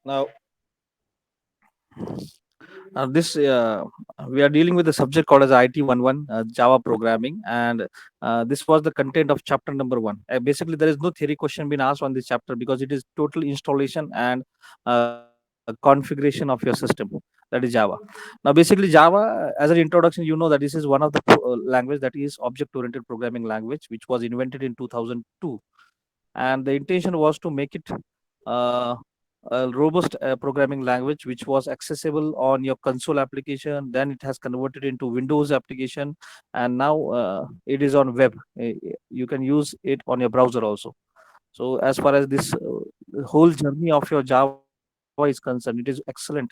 Now, this we are dealing with a subject called as IT 11 Java programming, and this was the content of chapter number one. Basically, there is no theory question being asked on this chapter because it is total installation and configuration of your system. That is Java. Now, basically, Java, as an introduction, you know that this is one of the language that is object-oriented programming language, which was invented in 2002, and the intention was to make it uh, a robust programming language which was accessible on your console application. Then it has converted into Windows application, and now it is on web. You can use it on your browser also. So as far as this whole journey of your Java is concerned, it is excellent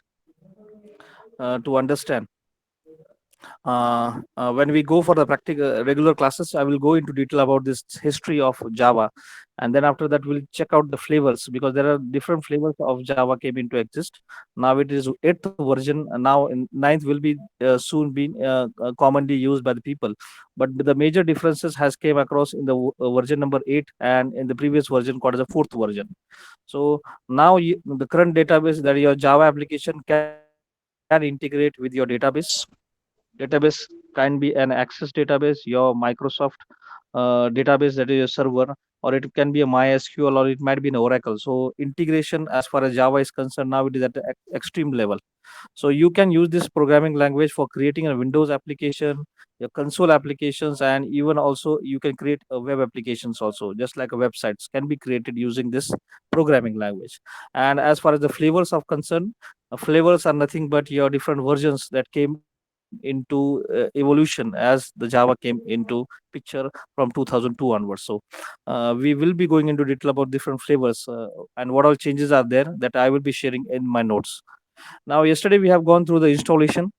to understand. When we go for the practical regular classes, I will go into detail about this history of Java, and then after that we'll check out the flavors, because there are different flavors of Java came into exist. Now it is eighth version. Now in ninth will be soon being commonly used by the people, but the major differences has came across in the version number 8 and in the previous version called as the fourth version. So now the current database that your Java application can integrate with your database can be an Access database, your Microsoft database, that is your server, or it can be a MySQL, or it might be an Oracle. So integration as far as Java is concerned, now it is at the extreme level. So you can use this programming language for creating a Windows application, your console applications, and even also you can create web applications also, just like websites can be created using this programming language. And as far as the flavors of concern, flavors are nothing but your different versions that came into evolution as the Java came into picture from 2002 onwards. So we will be going into detail about different flavors and what all changes are there that I will be sharing in my notes. Now, yesterday we have gone through the installation,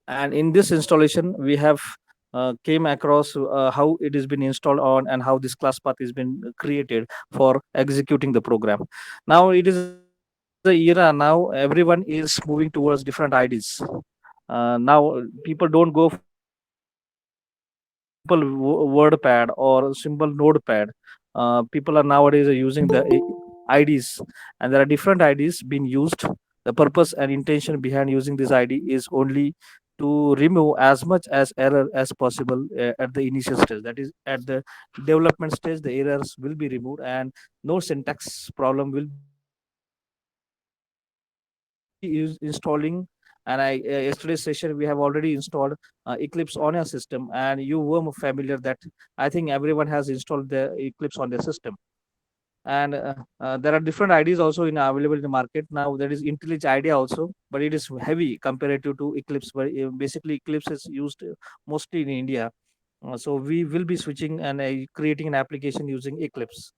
and in this installation we have came across how it has been installed on and how this class path has been created for executing the program. Now it is a era, now everyone is moving towards different IDs. Now people don't go for simple WordPad or simple Notepad. People are nowadays using the IDs, and there are different IDs being used. The purpose and intention behind using this ID is only to remove as much as error as possible at the initial stage. That is, at the development stage, the errors will be removed and no syntax problem will be installing. And I yesterday's session we have already installed Eclipse on your system, and you were familiar that I think everyone has installed the Eclipse on their system. And there are different IDs also in available in the market now. There is IntelliJ IDEA also, but it is heavy comparative to Eclipse. But basically, Eclipse is used mostly in India. So we will be switching and creating an application using Eclipse.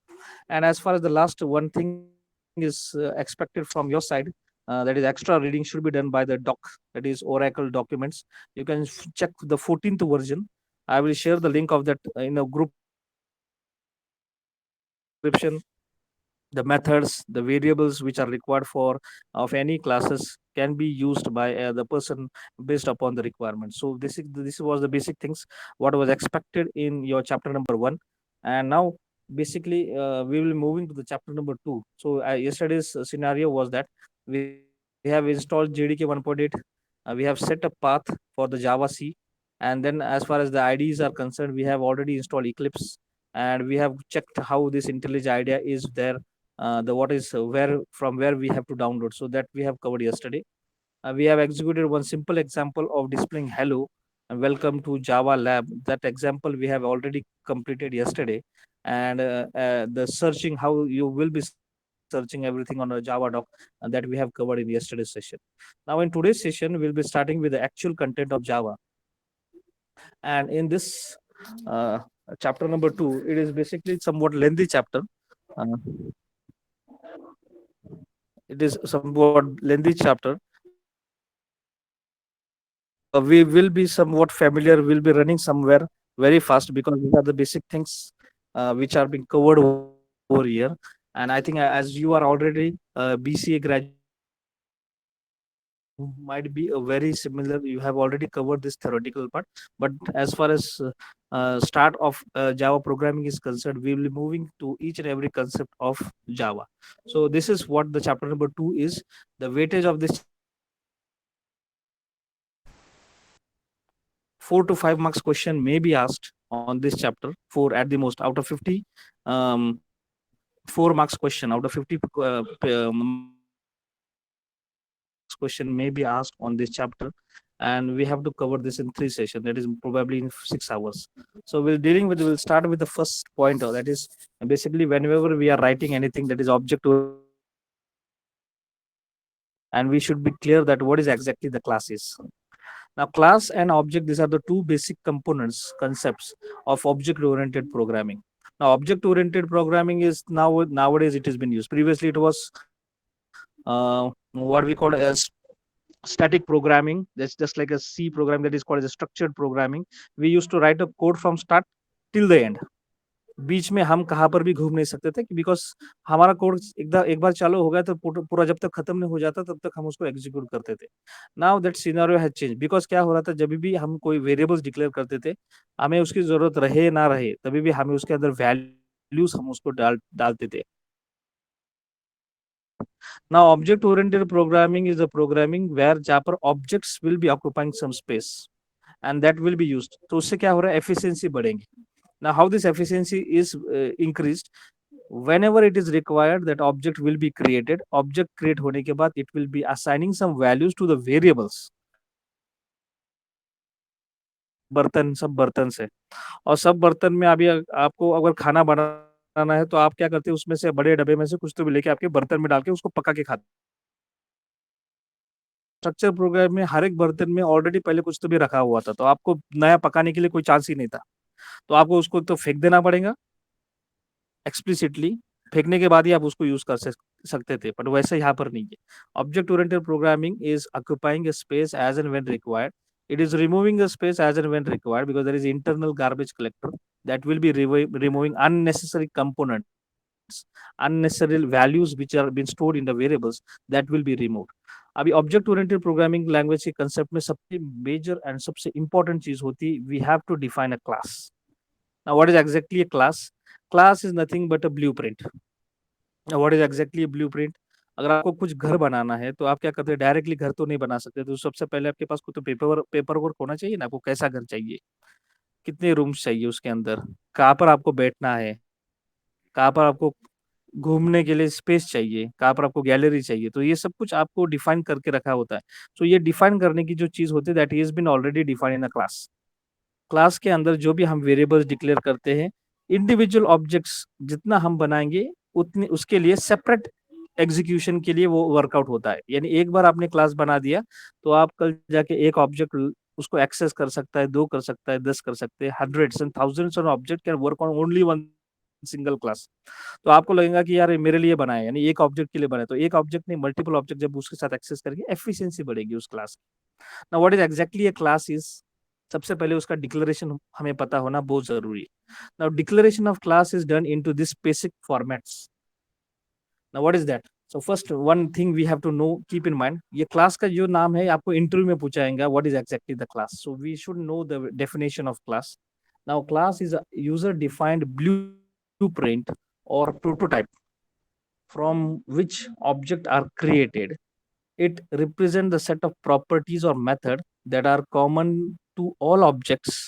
And as far as the last one thing is expected from your side, that is extra reading should be done by the doc, that is Oracle documents. You can check the 14th version. I will share the link of that in a group description. The methods, the variables which are required for of any classes can be used by the person based upon the requirement. So this was the basic things what was expected in your chapter number 1. And now basically we will moving to the chapter number 2. So yesterday's scenario was that we have installed JDK 1.8. We have set a path for the Java C, and then as far as the IDs are concerned, we have already installed Eclipse, and we have checked how this IntelliJ IDEA is there. The what is where from where we have to download, so that we have covered yesterday. We have executed one simple example of displaying hello and welcome to Java lab. That example we have already completed yesterday. And the searching, how you will be searching everything on a Java doc, that we have covered in yesterday's session. Now in today's session we'll be starting with the actual content of Java. And in this uh, chapter number 2, it is basically somewhat lengthy chapter. uh, it is somewhat lengthy chapter, but we will be somewhat familiar. We'll be running somewhere very fast because these are the basic things which are being covered over here. And I think as you are already BCA graduate, you are already familiar with this. might be a very similar. You have already covered this theoretical part, but as far as start of Java programming is concerned, we will be moving to each and every concept of Java. So this is what the chapter number 2 is. The weightage of this chapter is 4 to 5 marks question may be asked on this chapter, 4 at the most out of 50. 4 marks question out of 50 marks question may be asked on this chapter, and we have to cover this in 3 sessions, that is probably in 6 hours. So we'll start with the first pointer, that is basically whenever we are writing anything that is object oriented programming, and we should be clear that what is exactly the class is. Now, class and object, these are the two basic components, concepts of object oriented programming. Now, object oriented programming is nowadays it has been used. Previously, it was what we call as static programming. That's just like a C program that is called as a structured programming. We used to write a code from start till the end. बीच में हम कहाँ पर भी घूम नहीं सकते थे because हमारा कोड एक बार चालू हो गया तो पूरा जब तक खत्म नहीं हो जाता तब तक हम उसको एग्जीक्यूट करते थे. Now that scenario has change because क्या हो रहा था जब भी हम कोई वेरिएबल्स डिक्लेयर करते थे हमें उसकी जरूरत रहे ना रहे तभी भी हमें उसके अंदर वैल्यूज हम उसको डालते थे. Now, object-oriented programming is a programming where जहाँ पर objects will be occupying some space and that will be used. तो उससे क्या हो रहा है efficiency बढ़ेंगी. Now, how this efficiency is increased? Whenever it is required, that object will be created. Object create होने के बाद it will be assigning some values to the variables. बर्तन सब बर्तन से और सब बर्तन में अभी आपको अगर खाना बनाना है तो आप क्या करते हैं उसमें से बड़े डब्बे में से कुछ तो भी लेके आपके बर्तन में डाल के उसको पका के खाते. स्ट्रक्चर प्रोग्राम में हर एक बर्तन में ऑलरेडी पहले कुछ तो भी रखा हुआ था तो आपको नया पकाने के लिए कोई चांस ही नहीं था. तो आपको उसको तो फेंक देना पड़ेगा एक्सप्लिसिटली. फेंकने के बाद ही आप उसको यूज कर सकते थे बट वैसे यहाँ पर नहीं है. Object oriented programming is occupying space as and when required. It is removing the space as and when required because there is internal garbage collector that will be removing unnecessary components, unnecessary values which are being stored in the variables that will be removed. अभी object oriented programming language के concept में सबसे major and सबसे important चीज होती है we have to define a class. Now what is exactly a class? Class is nothing but a blueprint. What is exactly a blueprint? अगर आपको कुछ घर बनाना है तो आप क्या करते हैं डायरेक्टली घर तो नहीं बना सकते. तो सबसे पहले आपके पास कोई तो पेपर वर्क होना चाहिए ना. आपको कैसा घर चाहिए, कितने रूम्स चाहिए उसके अंदर, कहाँ पर आपको बैठना है, कहाँ पर आपको घूमने के लिए स्पेस चाहिए, कहाँ पर आपको गैलरी चाहिए. तो ये सब कुछ आपको डिफाइन करके रखा होता है. सो ये डिफाइन करने की जो चीज होती है that is been already define in a class. Class के अंदर जो भी हम वेरिएबल्स डिक्लेयर करते हैं इंडिविजुअल ऑब्जेक्ट्स जितना हम बनाएंगे उतने उसके लिए सेपरेट एग्जीक्यूशन के लिए वो वर्कआउट होता है. यानी एक बार आपने क्लास बना दिया तो आप कल जाके एक ऑब्जेक्ट उसको एक्सेस कर सकता है, 2 कर सकता है, 10 कर सकते हैं. Hundreds and thousands of object can work on only one single class. तो आपको लगेगा कि यार ये मेरे लिए बना है यानी एक ऑब्जेक्ट के लिए बना है. तो एक ऑब्जेक्ट नहीं मल्टीपल ऑब्जेक्ट जब उसके साथ एक्सेस करेंगे एफिशिएंसी बढ़ेगी उस क्लास की. Now what is exactly a class is? सबसे पहले उसका डिक्लेरेशन हमें पता होना बहुत जरूरी है. Now declaration of class is done into this basic formats. Now what is that? So first one thing we have to know keep in mind ये क्लास का जो नाम है आपको इंटरव्यू में पूछा जाएगा what is exactly the class. So we should know the definition of class. Now class is a user defined blueprint or prototype from which objects are created. It represents the set of properties or method that are common to all objects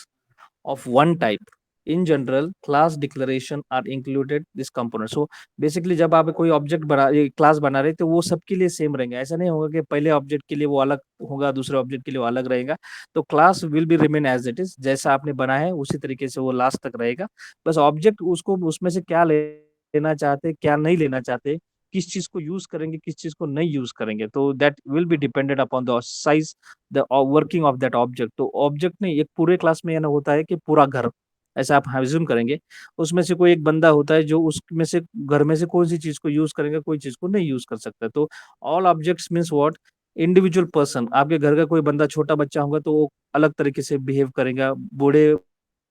of one type. In general, class declaration are included this component. So basically जब आप कोई object बना class बना रहे तो वो सबके लिए सेम रहेंगे. ऐसा नहीं होगा कि पहले ऑब्जेक्ट के लिए वो अलग होगा दूसरे ऑब्जेक्ट के लिए वो अलग रहेगा. तो class will be remain as it is. जैसा आपने बनाया है उसी तरीके से वो लास्ट तक रहेगा. बस ऑब्जेक्ट उसको उसमें से क्या लेना चाहते क्या नहीं लेना चाहते, किस चीज को यूज करेंगे किस चीज को नहीं यूज करेंगे, तो that will be dependent upon the size the working of that object. तो ऑब्जेक्ट नहीं एक पूरे क्लास में यह होता है कि पूरा घर ऐसा आप एज्यूम करेंगे उसमें से कोई एक बंदा होता है जो उसमें से घर में से कौन सी चीज को यूज करेंगे कोई चीज को नहीं यूज कर सकता. तो all objects means what? Individual person. आपके घर का कोई बंदा छोटा बच्चा होगा तो वो अलग तरीके से बिहेव करेगा, बूढ़े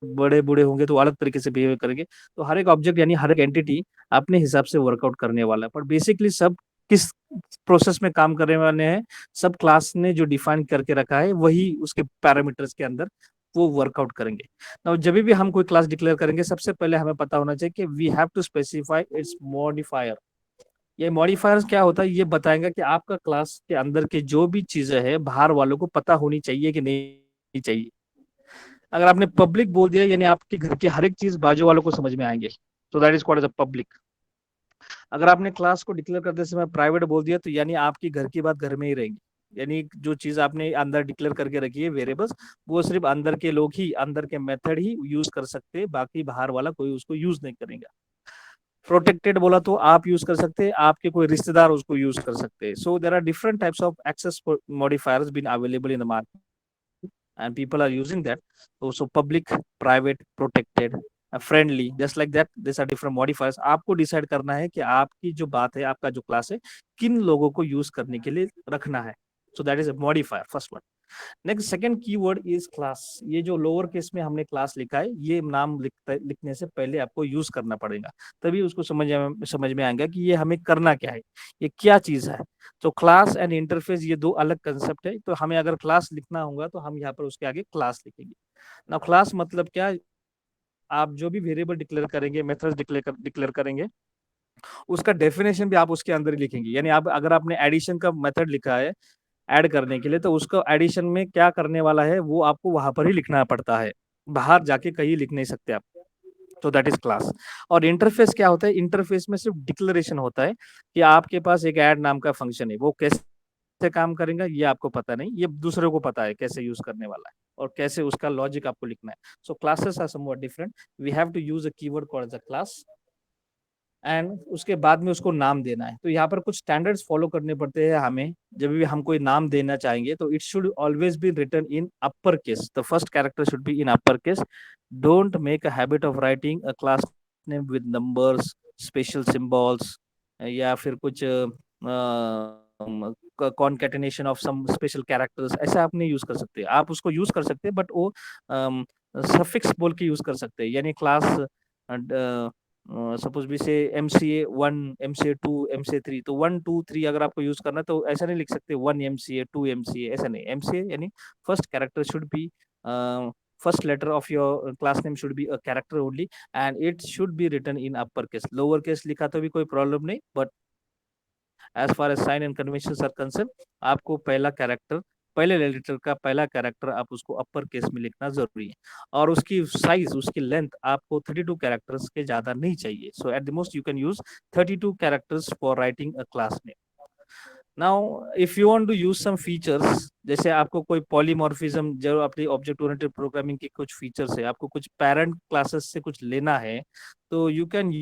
बड़े बूढ़े होंगे तो अलग तरीके से बिहेव करेंगे. तो हर एक ऑब्जेक्ट यानी हर एक एंटिटी अपने हिसाब से वर्कआउट करने वाला है. पर बेसिकली सब किस प्रोसेस में काम करने वाले हैं, सब क्लास ने जो डिफाइन करके रखा है वही उसके पैरामीटर्स के अंदर वो वर्कआउट करेंगे। नाउ जब भी हम कोई क्लास डिक्लेयर करेंगे, सबसे पहले हमें पता होना चाहिए कि we have to specify its modifier. ये मॉडिफायर्स क्या होता है, ये बताएगा कि आपका क्लास के अंदर के जो भी चीजें है बाहर वालों को पता होनी चाहिए कि नहीं चाहिए। अगर आपने पब्लिक बोल दिया, यानी आपके घर की हर एक चीज बाजू वालों को समझ में आएंगे, तो that is called as a public. अगर आपने क्लास को डिक्लेयर करते समय प्राइवेट बोल दिया, तो यानी आपकी घर की बात घर में ही रहेगी। यानी जो चीज आपने अंदर डिक्लेयर करके रखी है वेरिएबल्स, वो सिर्फ अंदर के लोग ही, अंदर के मेथड ही यूज कर सकते हैं, बाकी बाहर वाला कोई उसको यूज नहीं करेगा। प्रोटेक्टेड बोला तो आप यूज कर सकते हैं, आपके कोई रिश्तेदार उसको यूज कर सकते हैं। So there are different types of access modifiers been available in the market and people are using that. So public, private, protected, friendly, just like that, these are different modifiers. आपको decide करना है कि आपकी जो बात है, आपका जो क्लास है, किन लोगों को यूज करने के लिए रखना है। So that is a modifier, first one. Next second keyword is class. ये जो लोअर केस में हमने क्लास लिखा है, ये नाम लिखने से पहले आपको यूज करना पड़ेगा, तभी उसको समझ में आएगा कि ये हमें करना क्या है, ये क्या चीज है। तो क्लास एंड इंटरफेस ये दो अलग कंसेप्ट है। तो हमें अगर क्लास लिखना होगा तो हम यहाँ पर उसके आगे क्लास लिखेंगे। ना क्लास मतलब क्या, आप जो भी वेरिएबल डिक्लेयर करेंगे, मेथड्स डिक्लेयर करेंगे, उसका डेफिनेशन भी आप उसके अंदर ही लिखेंगे। यानी आप अगर आपने एडिशन का मेथड लिखा है ऐड करने के लिए, तो उसको एडिशन में क्या करने वाला है वो आपको वहां पर ही लिखना पड़ता है, बाहर जाके कहीं लिख नहीं सकते आप। तो दैट इज क्लास। और इंटरफेस क्या होता है, इंटरफेस में सिर्फ डिक्लेरेशन होता है कि आपके पास एक ऐड नाम का फंक्शन है, वो कैसे काम करेगा ये आपको पता नहीं, ये दूसरे को पता है कैसे यूज करने वाला है और कैसे उसका लॉजिक आपको लिखना है। So classes are somewhat different. We have to use a keyword called as a class, and उसके बाद में उसको नाम देना है। तो यहाँ पर कुछ स्टैंडर्ड्स फॉलो करने पड़ते हैं हमें। जब भी हम कोई नाम देना चाहेंगे, तो it should always be written in upper case, the first character should be in upper case. Don't make a habit of writing a class name with numbers, special symbols, या फिर कुछ concatenation of some special characters, ऐसे आप नहीं use कर सकते। आप उसको यूज कर सकते हैं, बट वो सफिक्स बोल के यूज कर सकते हैं। यानी क्लास सपोज भी से MCA 1, MCA 2, MCA 3, तो 1 2 3 अगर आपको यूज करना है, तो ऐसा नहीं लिख सकते 1 MCA 2 MCA, ऐसा नहीं। MCA यानी first character should B, first letter of your class name should be a character only, and it should be written in upper case. Lower case लिखा तो भी कोई प्रॉब्लम नहीं, but as far as sign and convention are concern, आपको पहला character, पहले letter का पहला कैरेक्टर आप उसको अपर केस में लिखना जरूरी है। और उसकी साइज, उसकी लेंथ आपको 32 कैरेक्टर्स के ज्यादा नहीं चाहिए। So at the most you can use 32 characters for writing a class name. Now if you want to use some features, जैसे आपको कोई पॉलीमॉर्फिज्म, जो अपनी ऑब्जेक्ट ओरिएंटेड प्रोग्रामिंग के कुछ फीचर्स है, आपको कुछ पैरेंट क्लासेस से कुछ लेना है, तो you can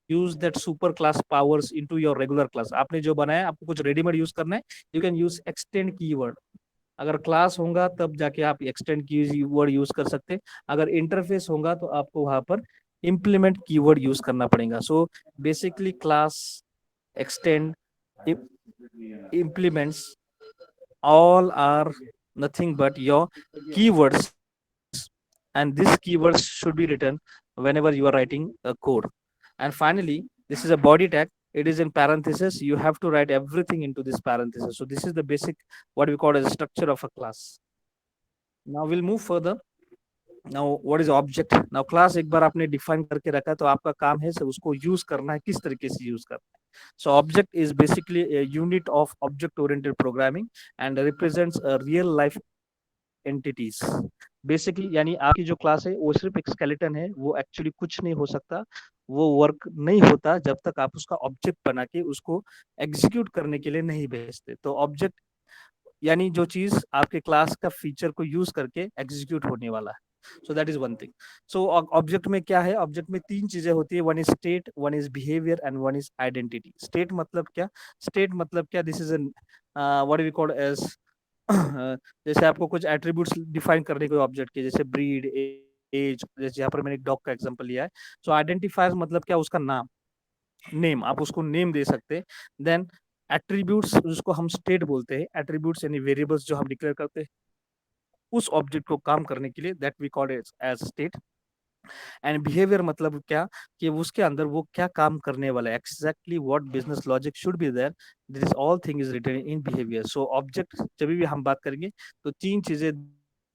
use that super class powers into your regular class. आपने जो बनाया, आपको कुछ रेडीमेड यूज करना है, you can use extend keyword. अगर क्लास होगा तब जाके आप एक्सटेंड कीवर्ड यूज कर सकते हैं। अगर इंटरफेस होगा तो आपको वहां पर इम्प्लीमेंट कीवर्ड यूज करना पड़ेगा। So basically class, extend, implements, all are nothing but your keywords, and these keywords should be written whenever you are writing a code. And finally, this is a body tag. It is in parenthesis. You have to write everything into this parenthesis. So this is the basic, what we call as structure of a class. Now we'll move further. Now what is object. Now class एक बार आपने define करके रखा है, तो आपका काम है sir उसको यूज करना है, किस तरीके से यूज करना है। So object is basically a unit of object oriented programming and represents a real life entities। Basically यानी आपकी जो क्लास है वो सिर्फ एक स्केलेटन है, वो एक्चुअली कुछ नहीं हो सकता, वो वर्क नहीं होता जब तक आप उसका ऑब्जेक्ट बना के उसको एग्जीक्यूट करने के लिए नहीं भेजते। तो ऑब्जेक्ट यानी जो चीज आपके क्लास का फीचर को यूज करके एग्जीक्यूट होने वाला है। So that is one thing. So object में क्या है, ऑब्जेक्ट में तीन चीजें होती है, one is state, one is behaviour and one is identity. State मतलब क्या, स्टेट मतलब क्या, this is an what we called as जैसे आपको कुछ एट्रीब्यूट्स डिफाइन करने कोई ऑब्जेक्ट के, जैसे ब्रीड, एज, जैसे यहाँ पर मैंने एक डॉग का एग्जांपल लिया है। सो आइडेंटिफायर मतलब क्या, उसका नाम, नेम, आप उसको नेम दे सकते हैं। देन एट्रीब्यूट्स, जिसको हम स्टेट बोलते हैं, एट्रीब्यूट्स यानी वेरिएबल्स जो हम डिक्लेयर करते हैं उस ऑब्जेक्ट को काम करने के लिए, that we call as state. And behaviour मतलब क्या, कि उसके अंदर वो क्या काम करने वाला है, exactly what business logic should be there, this all thing is written in behaviour. So object जब भी हम बात करेंगे तो तीन चीजें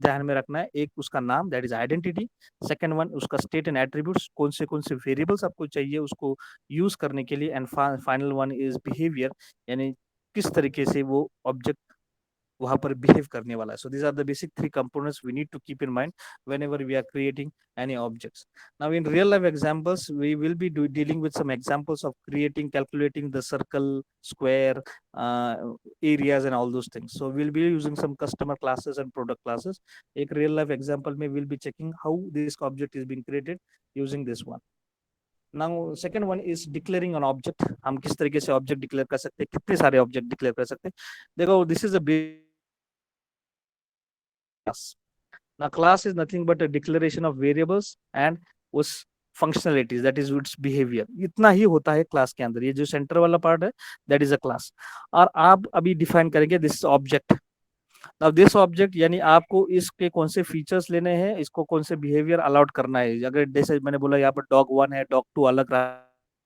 ध्यान में रखना है, एक उसका नाम that is identity, second one उसका स्टेट एंड एट्रीब्यूट्स, कौन से वेरिएबल्स आपको चाहिए उसको यूज करने के लिए, and final one is behaviour, यानी किस तरीके से वो ऑब्जेक्ट वहां पर बिहेव करने वाला है। So these are the basic three components we need to keep in mind whenever we are creating any objects. Now in real life examples we will be dealing with some examples of creating, calculating the circle, square, uh, areas and all those things. So we'll be using some customer classes and product classes. एक real life example में we'll be checking how this object is being created using this one. Now second one is declaring an object. हम किस तरीके से object declare कर सकते हैं, कितने सारे ऑब्जेक्ट डिक्लेयर कर सकते हैं। देखो this is a class. Now class is nothing but a declaration of variables and उस functionalities, that is its behavior. इतना ही होता है क्लास के अंदर, ये जो सेंटर वाला पार्ट है that is a class. और आप अभी डिफाइन करेंगे this object. Now this object यानी आपको इसके कौन से फीचर्स लेने हैं, इसको कौन से बिहेवियर अलाउड करना है। अगर जैसे मैंने बोला यहाँ पर डॉग 1 है, डॉग 2 अलग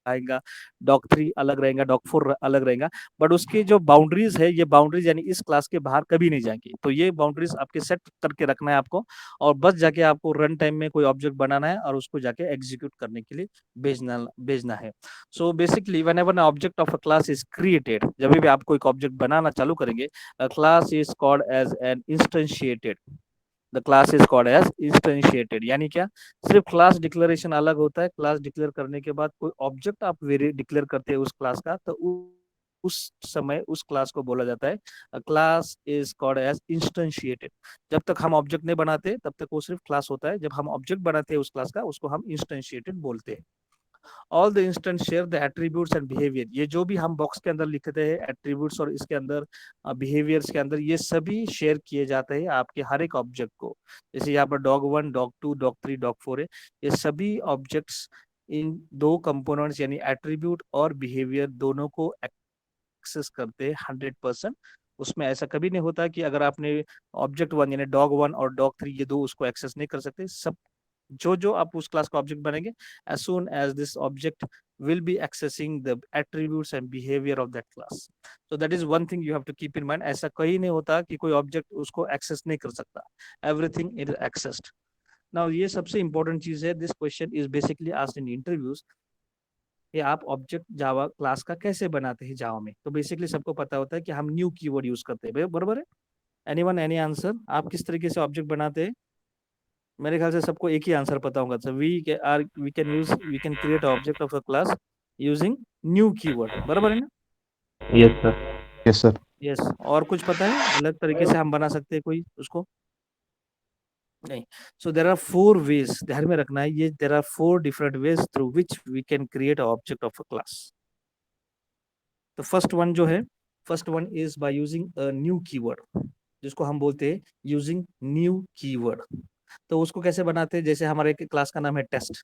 रहेगा, डॉग 3 अलग रहेगा, डॉग 4 अलग रहेगा, बट उसकी जो बाउंड्रीज है, ये बाउंड्रीज यानी इस क्लास के बाहर कभी नहीं जाएंगी। तो ये बाउंड्रीज आपके सेट करके रखना है आपको, और बस जाके आपको रन टाइम में कोई ऑब्जेक्ट बनाना है और उसको जाके एग्जीक्यूट करने के लिए भेजना है। So basically whenever an object of a class is created, जब भी आप कोई ऑब्जेक्ट बनाना चालू करेंगे, class is called as an instantiated. The class is called as instantiated, यानी क्या, सिर्फ क्लास डिक्लेरेशन अलग होता है। क्लास डिक्लेयर करने के बाद कोई ऑब्जेक्ट आप डिक्लेयर करते हैं उस क्लास का, तो उस समय उस क्लास को बोला जाता है क्लास इज कॉल्ड एज इंस्टेंशिएटेड। जब तक हम ऑब्जेक्ट नहीं बनाते तब तक वो सिर्फ क्लास होता है, जब हम ऑब्जेक्ट बनाते हैं उस क्लास का, उसको हम इंस्टेंशिएटेड बोलते हैं। All the instance share the attributes and behaviour, ये जो भी हम बॉक्स के अंदर लिखते हैं एट्रीब्यूट्स और इसके अंदर बिहेवियर्स के अंदर, ये सभी शेयर किए जाते हैं आपके हर एक ऑब्जेक्ट को। जैसे यहाँ पर डॉग 1, डॉग 2, डॉग 3, डॉग 4 है, ये सभी ऑब्जेक्ट्स इन दो कंपोनेंट्स यानी एट्रीब्यूट और बिहेवियर दोनों को एक्सेस करते हैं 100%। उसमें ऐसा कभी नहीं होता कि अगर आपने ऑब्जेक्ट 1 यानी डॉग 1 और डॉग 3 ये दो उसको एक्सेस नहीं कर सकते। सब जो आप उस क्लास का ऑब्जेक्ट बनेंगे, as soon as this object will be accessing the attributes and behavior of that class. So that is one thing you have to keep in mind. ऐसा कहीं नहीं होता कि कोई ऑब्जेक्ट उसको एक्सेस नहीं कर सकता, everything it is accessed. Now ये सबसे important चीज है, this question is basically asked in interviews कि आप ऑब्जेक्ट जावा क्लास का कैसे बनाते हैं जावा में। तो बेसिकली सबको पता होता है कि हम न्यू कीवर्ड यूज करते हैं, बराबर है। एनीवन एनी आंसर, आप किस तरीके से ऑब्जेक्ट बनाते हैं? मेरे ख्याल से सबको एक ही आंसर पता होगा। So we can create object of a class using new keyword, बराबर है ना? Yes sir. Yes sir. Yes. और कुछ पता है अलग तरीके से हम बना सकते हैं कोई उसको? नहीं। सो देर आर 4 वेज, ध्यान में रखना है ये, there are 4 different ways through which we can create object of a class. तो first one is by using a new keyword, जिसको हम बोलते हैं यूजिंग न्यू कीवर्ड। तो उसको कैसे बनाते हैं, जैसे हमारे क्लास का नाम है टेस्ट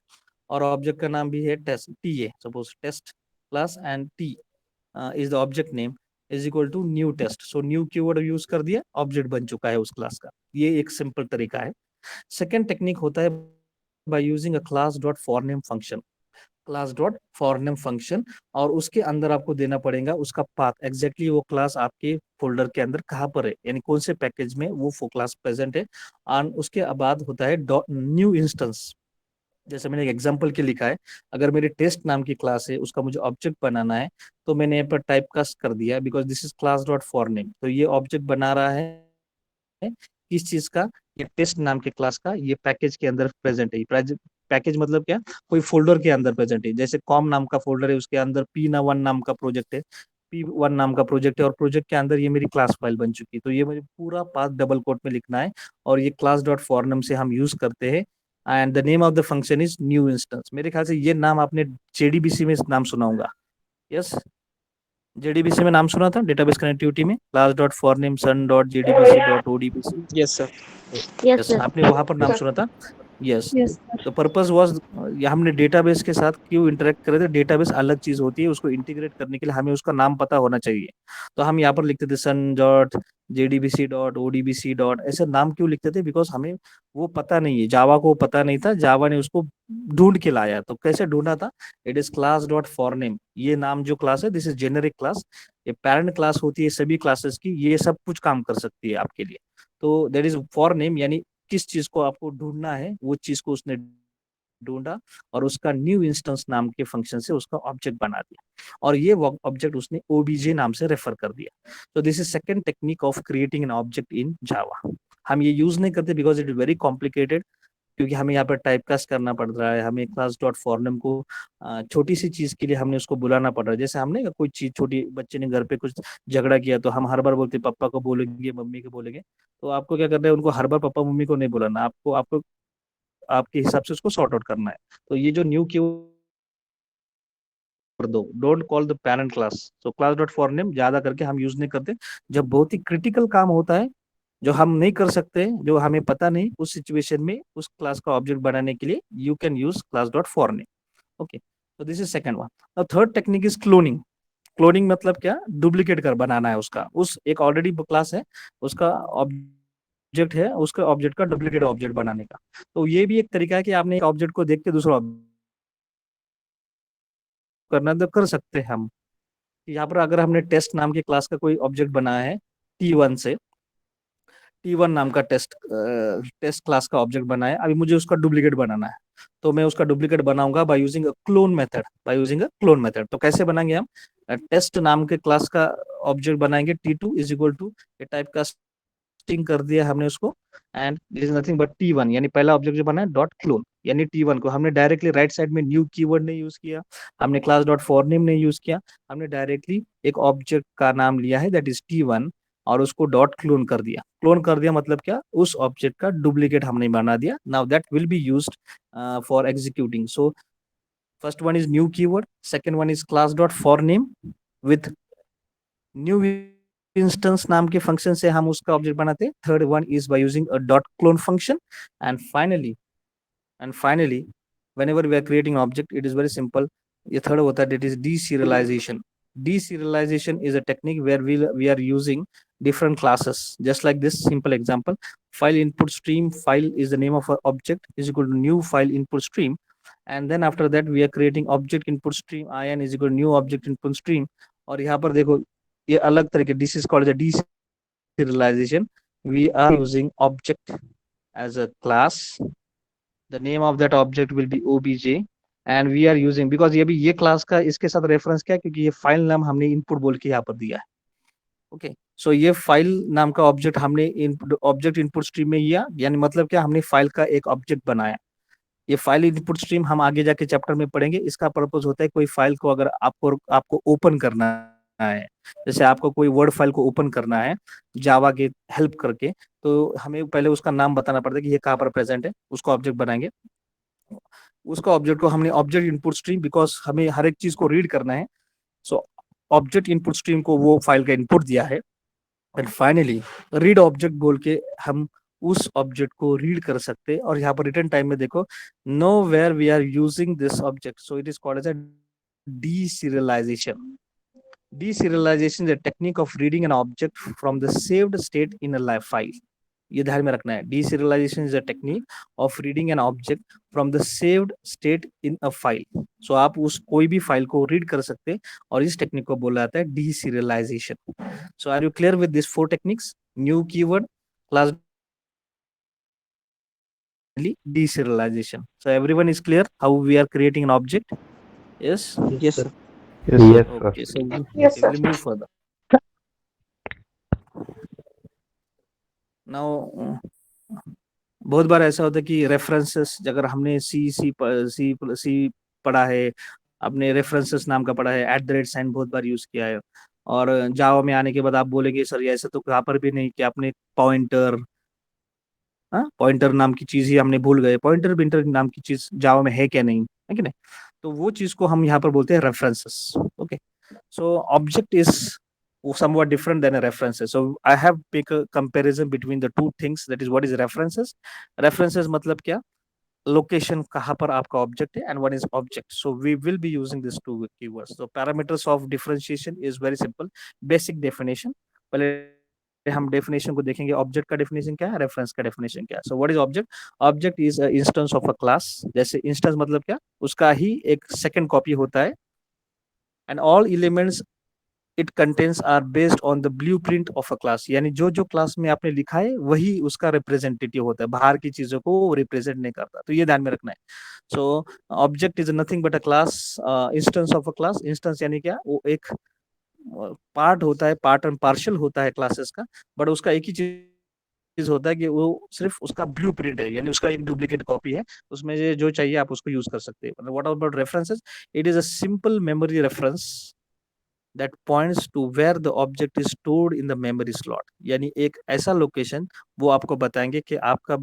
और ऑब्जेक्ट का नाम भी है टेस्ट, टी है suppose, test class and T is the object name is equal to new test. So new keyword use कर दिया, ऑब्जेक्ट बन चुका है उस क्लास का। ये एक सिंपल तरीका है। सेकेंड टेक्निक होता है by using a class dot for name function, class dot for name function, और उसके अंदर आपको देना पड़ेगा उसका पाथ, एग्जैक्टली वो क्लास आपके फोल्डर के अंदर कहाँ पर है, यानी कौन से पैकेज में वो क्लास प्रेजेंट है। और उसके बाद होता है न्यू इंस्टेंस, जैसे मैंने एक एग्जांपल के लिखा है, अगर मेरी टेस्ट नाम की क्लास है उसका मुझे ऑब्जेक्ट बनाना है, तो मैंने यहाँ पर टाइप कास्ट कर दिया because this is class dot for name. तो ये ऑब्जेक्ट बना रहा है किस चीज का, ये टेस्ट नाम के क्लास का, ये पैकेज के अंदर प्रेजेंट है। पैकेज मतलब क्या, कोई फोल्डर के अंदर प्रेजेंट है। जैसे कॉम नाम का फोल्डर है, उसके अंदर P1 नाम का प्रोजेक्ट है, P1 नाम का प्रोजेक्ट है, और प्रोजेक्ट के अंदर ये मेरी क्लास फाइल बन चुकी है। तो ये मुझे पूरा पाथ डबल कोट में लिखना है, और ये क्लास डॉट फॉरनेम से हम यूज करते हैं। And the name of the function is new instance. मेरे ख्याल से ये नाम आपने JDBC में नाम सुना होगा। यस, JDBC में नाम सुना था, डेटाबेस कनेक्टिविटी में, class dot for name Sun dot JDBC dot ODBC। Yes sir. Yes, आपने वहां पर नाम सुना था। यस। Yes, sir. तो पर्पस वाज, या हमने डेटाबेस के साथ क्यों इंटरेक्ट करे थे, डेटाबेस अलग चीज होती है, उसको इंटीग्रेट करने के लिए हमें उसका नाम पता होना चाहिए। तो हम यहाँ पर लिखते थे Sun dot JDBC dot ODBC dot, ऐसे नाम क्यों लिखते थे, बिकॉज हमें वो पता नहीं है, जावा को पता नहीं था, जावा ने उसको ढूंढ के लाया। तो कैसे ढूंढा था, it is class dot for name, ये नाम जो क्लास है दिस इज जेनेरिक क्लास, ये पेरेंट क्लास होती है सभी क्लासेस की, ये सब कुछ काम कर सकती है आपके लिए। तो दैट इज फॉर नेम, यानी किस चीज को आपको ढूंढना है वो चीज को उसने ढूंढा, और उसका न्यू इंस्टेंस नाम के फंक्शन से उसका ऑब्जेक्ट बना दिया, और ये ऑब्जेक्ट उसने ओबीजे नाम से रेफर कर दिया। तो this is second technique of creating an object in Java. हम ये यूज नहीं करते because it is very complicated, क्योंकि हमें यहाँ पर टाइपकास्ट करना पड़ रहा है, हमें क्लास डॉट फॉर्नम को छोटी सी चीज के लिए हमने उसको बुलाना पड़ रहा है। जैसे हमने कोई चीज, छोटी बच्चे ने घर पे कुछ झगड़ा किया, तो हम हर बार बोलते पापा को बोलेंगे, मम्मी को बोलेंगे। तो आपको क्या करना है, उनको हर बार पापा मम्मी को नहीं बुलाना, आपको आपको आपके हिसाब से उसको सॉर्ट आउट करना है। तो ये जो न्यू कीवर्ड कर दो, don't call the parent class. So class dot for name ज्यादा करके हम यूज नहीं करते, जब बहुत ही क्रिटिकल काम होता है, जो हम नहीं कर सकते, जो हमें पता नहीं, उस सिचुएशन में उस क्लास का ऑब्जेक्ट बनाने के लिए you can use class dot for name. Okay, तो this is second one. The third technique is cloning. Cloning मतलब क्या, डुप्लीकेट कर बनाना है उसका, उस एक ऑलरेडी क्लास है उसका ऑब्जेक्ट है, उसका ऑब्जेक्ट का डुप्लीकेट ऑब्जेक्ट बनाने का। तो ये भी एक तरीका है कि आपने एक ऑब्जेक्ट को देख के दूसरा करना, तो कर सकते हैं हम। यहाँ पर अगर हमने टेस्ट नाम के क्लास का कोई ऑब्जेक्ट बनाया है T1 से, T1 नाम का टेस्ट क्लास का ऑब्जेक्ट बनाया, अभी मुझे उसका डुप्लीकेट बनाना है, तो मैं उसका डुप्लीकेट बनाऊंगा बाय यूजिंग अ क्लोन मेथड, बाय यूजिंग अ क्लोन मेथड। तो कैसे बनाएंगे हम, टेस्ट नाम के क्लास का ऑब्जेक्ट बनाएंगे T2 इज इक्वल टू, ये टाइप का स्टिंग कर दिया हमने उसको, and this is nothing but T1, यानी पहला ऑब्जेक्ट जो बना है डॉट क्लोन, यानी T1 को हमने डायरेक्टली राइट साइड में न्यू कीवर्ड नहीं यूज किया, हमने क्लास डॉट फॉर नेम नहीं यूज किया, हमने डायरेक्टली एक ऑब्जेक्ट का नाम लिया है दैट इज T1, और उसको डॉट क्लोन कर दिया। क्लोन कर दिया मतलब क्या, उस ऑब्जेक्ट का डुप्लीकेट हमने बना दिया। Now that will be used for executing. So first one is new keyword, second one is class dot for name with new instance नाम के फंक्शन से हम उसका ऑब्जेक्ट बनाते हैं। Third one is by using a dot clone function. And finally, finally whenever we are creating object, it is very simple, ये third होता है, that is deserialization. Deserialization is a technique where we are using different classes, just like this simple example. File input stream, file is the name of an object, is equal to new file input stream, and then after that we are creating object input stream in is equal to new object input stream. और यहाँ पर देखो, ये अलग तरीके, this is called the deserialization. We are using object as a class, the name of that object will be obj, and we are using, because ये भी ये क्लास का इसके साथ रेफरेंस क्या है, क्योंकि ये फाइल नाम हमने इनपुट बोल के यहाँ पर दिया है। ओके, सो ये फाइल नाम का ऑब्जेक्ट हमने ऑब्जेक्ट इनपुट स्ट्रीम में लिया, यानी मतलब क्या, हमने फाइल का एक ऑब्जेक्ट बनाया। ये फाइल इनपुट स्ट्रीम हम आगे जाके चैप्टर में पढ़ेंगे। इसका पर्पज होता है कोई फाइल को अगर आपको आपको ओपन करना है, जैसे आपको कोई वर्ड फाइल को ओपन करना है जावा के हेल्प करके, तो हमें पहले उसका नाम बताना पड़ता है कि ये कहाँ पर प्रेजेंट है, उसका ऑब्जेक्ट बनाएंगे। उसका ऑब्जेक्ट को हमने ऑब्जेक्ट इनपुट स्ट्रीम, बिकॉज हमें हर एक चीज को रीड करना है, सो ऑब्जेक्ट इनपुट स्ट्रीम को वो फाइल का इनपुट दिया है। एंड फाइनली रीड ऑब्जेक्ट बोल के हम उस ऑब्जेक्ट को रीड कर सकते हैं। और यहाँ पर रिटर्न टाइम में देखो, nowhere we are using this object, so it is called as a deserialization. Deserialization is a technique of reading an object from the saved state in a live file. ये ध्यान में रखना है, deserialization is a technique of reading an object from the saved state in a file. So आप उस कोई भी file को रीड कर सकते हैं, और इस टेक्निक को बोला जाता है deserialization. So are you clear with these four techniques? New keyword, class deserialization. So everyone is clear how we are creating an object? Yes. Yes, Yes, sir. sir. Yes, sir. Okay. So Yes, okay, sir. we'll move further. Now बहुत बार ऐसा होता है कि references, अगर हमने सी पढ़ा है, अपने रेफरेंसेस नाम का पढ़ा है, एट द रेट साइन बहुत बार यूज किया है, और जावा में आने के बाद आप बोलेंगे सर ये ऐसा तो कहाँ पर भी नहीं, कि आपने पॉइंटर, हाँ पॉइंटर नाम की चीज ही हमने भूल गए, पॉइंटर बिंटर नाम की चीज जावा में है क्या, नहीं है कि नहीं। तो वो चीज को हम यहाँ पर बोलते हैं references. Okay, so object is somewhat different than a references. So I have make a comparison between the two things, that is what is references. References मतलब क्या, location kahan par aapka object hai, and one is object. So we will be using these two keywords. So parameters of differentiation is very simple. Basic definition. पहले हम definition को देखेंगे. Object का definition क्या है, reference का definition क्या है. So what is object? Object is a instance of a class. जैसे instance मतलब क्या, उसका ही एक second copy होता है. And all elements it contents are based on the blueprint of a class. यानी जो जो क्लास में आपने लिखा है वही उसका रिप्रेजेंटेटिव होता है, बाहर की चीजों को रिप्रेजेंट नहीं करता. तो ये ध्यान में रखना है. So object is nothing but a class, instance of a class. Instance यानी क्या, वो एक पार्ट होता है, पार्ट एंड पार्शियल होता है क्लासेस का, बट उसका एक ही चीज होता है कि वो सिर्फ उसका ब्लू प्रिंट है, यानी उसका एक डुप्लीकेट कॉपी है. उसमें जो चाहिए आप उसको यूज कर सकते हैं. What about references? It is a simple memory reference that points to where the object is stored in the memory slot. यानी एक ऐसा लोकेशन वो आपको बताएंगे कि आपका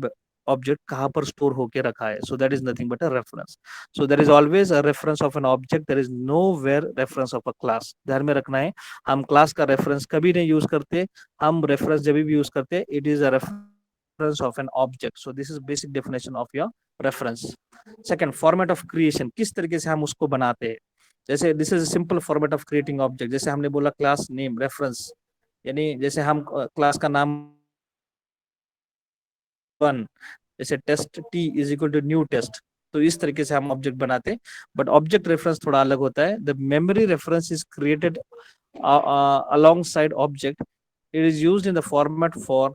ऑब्जेक्ट कहाँ पर स्टोर होके रखा है. So that is nothing but a reference. So there is always a reference of an object, there is nowhere reference of a class. ध्यान में रखना है, हम क्लास का रेफरेंस कभी नहीं यूज करते. हम रेफरेंस जब भी यूज करते, it is a reference of an object. So this is basic definition of your reference. Second, format of creation. किस तरीके से हम उसको बनाते हैं. जैसे this is simple format of creating object. जैसे हमने बोला क्लास नेम रेफरेंस, यानी जैसे हम क्लास का नाम वन, जैसे test T is equal to new test. तो इस तरीके से हम ऑब्जेक्ट बनाते हैं. बट ऑब्जेक्ट रेफरेंस थोड़ा अलग होता है. The memory reference is created alongside object. It is used in the format for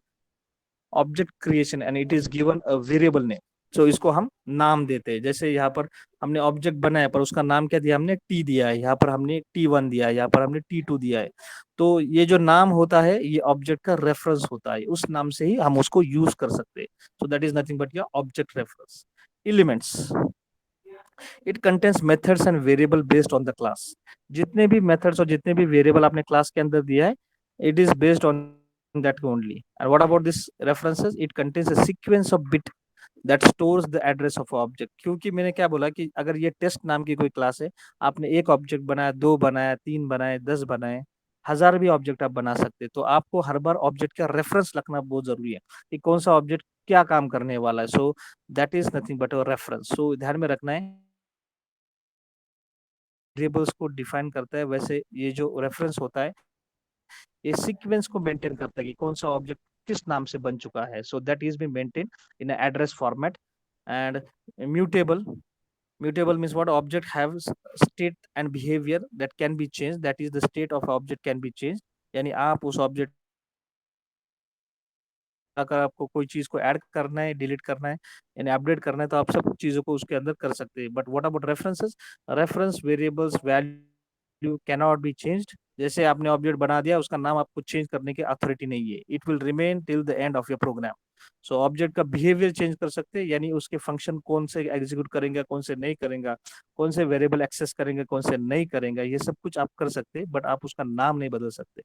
object creation and it is given a variable name. तो इसको हम नाम देते हैं. जैसे यहाँ पर हमने ऑब्जेक्ट बनाया पर उसका नाम क्या दिया, हमने टी दिया है. यहाँ पर हमने T1 दिया है, यहाँ पर हमने T2 दिया है. तो ये जो नाम होता है ये ऑब्जेक्ट का रेफरेंस होता है. उस नाम से ही हम उसको यूज कर सकते हैं. सो that is nothing but your object reference. Elements, it contains methods and variable based on the class. जितने भी मेथड्स और जितने भी वेरिएबल आपने क्लास के अंदर दिया है, it is based on that only. And what about this references? It contains a sequence of bit that stores the address of object. क्योंकि मैंने क्या बोला कि अगर ये टेस्ट नाम की कोई क्लास है, आपने एक ऑब्जेक्ट बनाया, दो बनाया, तीन बनाए, 10 बनाए, हजार भी ऑब्जेक्ट आप बना सकते हैं. तो आपको हर बार ऑब्जेक्ट का रेफरेंस रखना बहुत जरूरी है कि कौन सा ऑब्जेक्ट क्या काम करने वाला है. So that is nothing but reference. So ध्यान में रखना है, वेरिएबल्स को डिफाइन करता है. वैसे ये जो रेफरेंस होता है ये सीक्वेंस को मेंटेन करता है कि कौन सा ऑब्जेक्ट किस नाम से बन चुका है. So that is be maintain in address format. And mutable, mutable means what? Object have state and behavior that can be changed. That is the state of object can be changed. यानी आप उस object, अगर आपको कोई चीज को add करना है, डिलीट करना है, यानी अपडेट करना है, तो आप सब चीजों को उसके अंदर कर सकते हैं. But what about references? Reference variables value can not be changed. जैसे आपने ऑब्जेक्ट बना दिया, उसका नाम आपको चेंज करने की अथॉरिटी नहीं है. It will remain till the end of your program. So object का बिहेवियर चेंज कर सकते हैं, यानी उसके फंक्शन कौन से एग्जीक्यूट करेंगे, कौन से नहीं करेंगे, कौन से वेरिएबल एक्सेस करेंगे, कौन से नहीं करेंगे, ये सब कुछ आप कर सकते हैं. बट आप उसका नाम नहीं बदल सकते.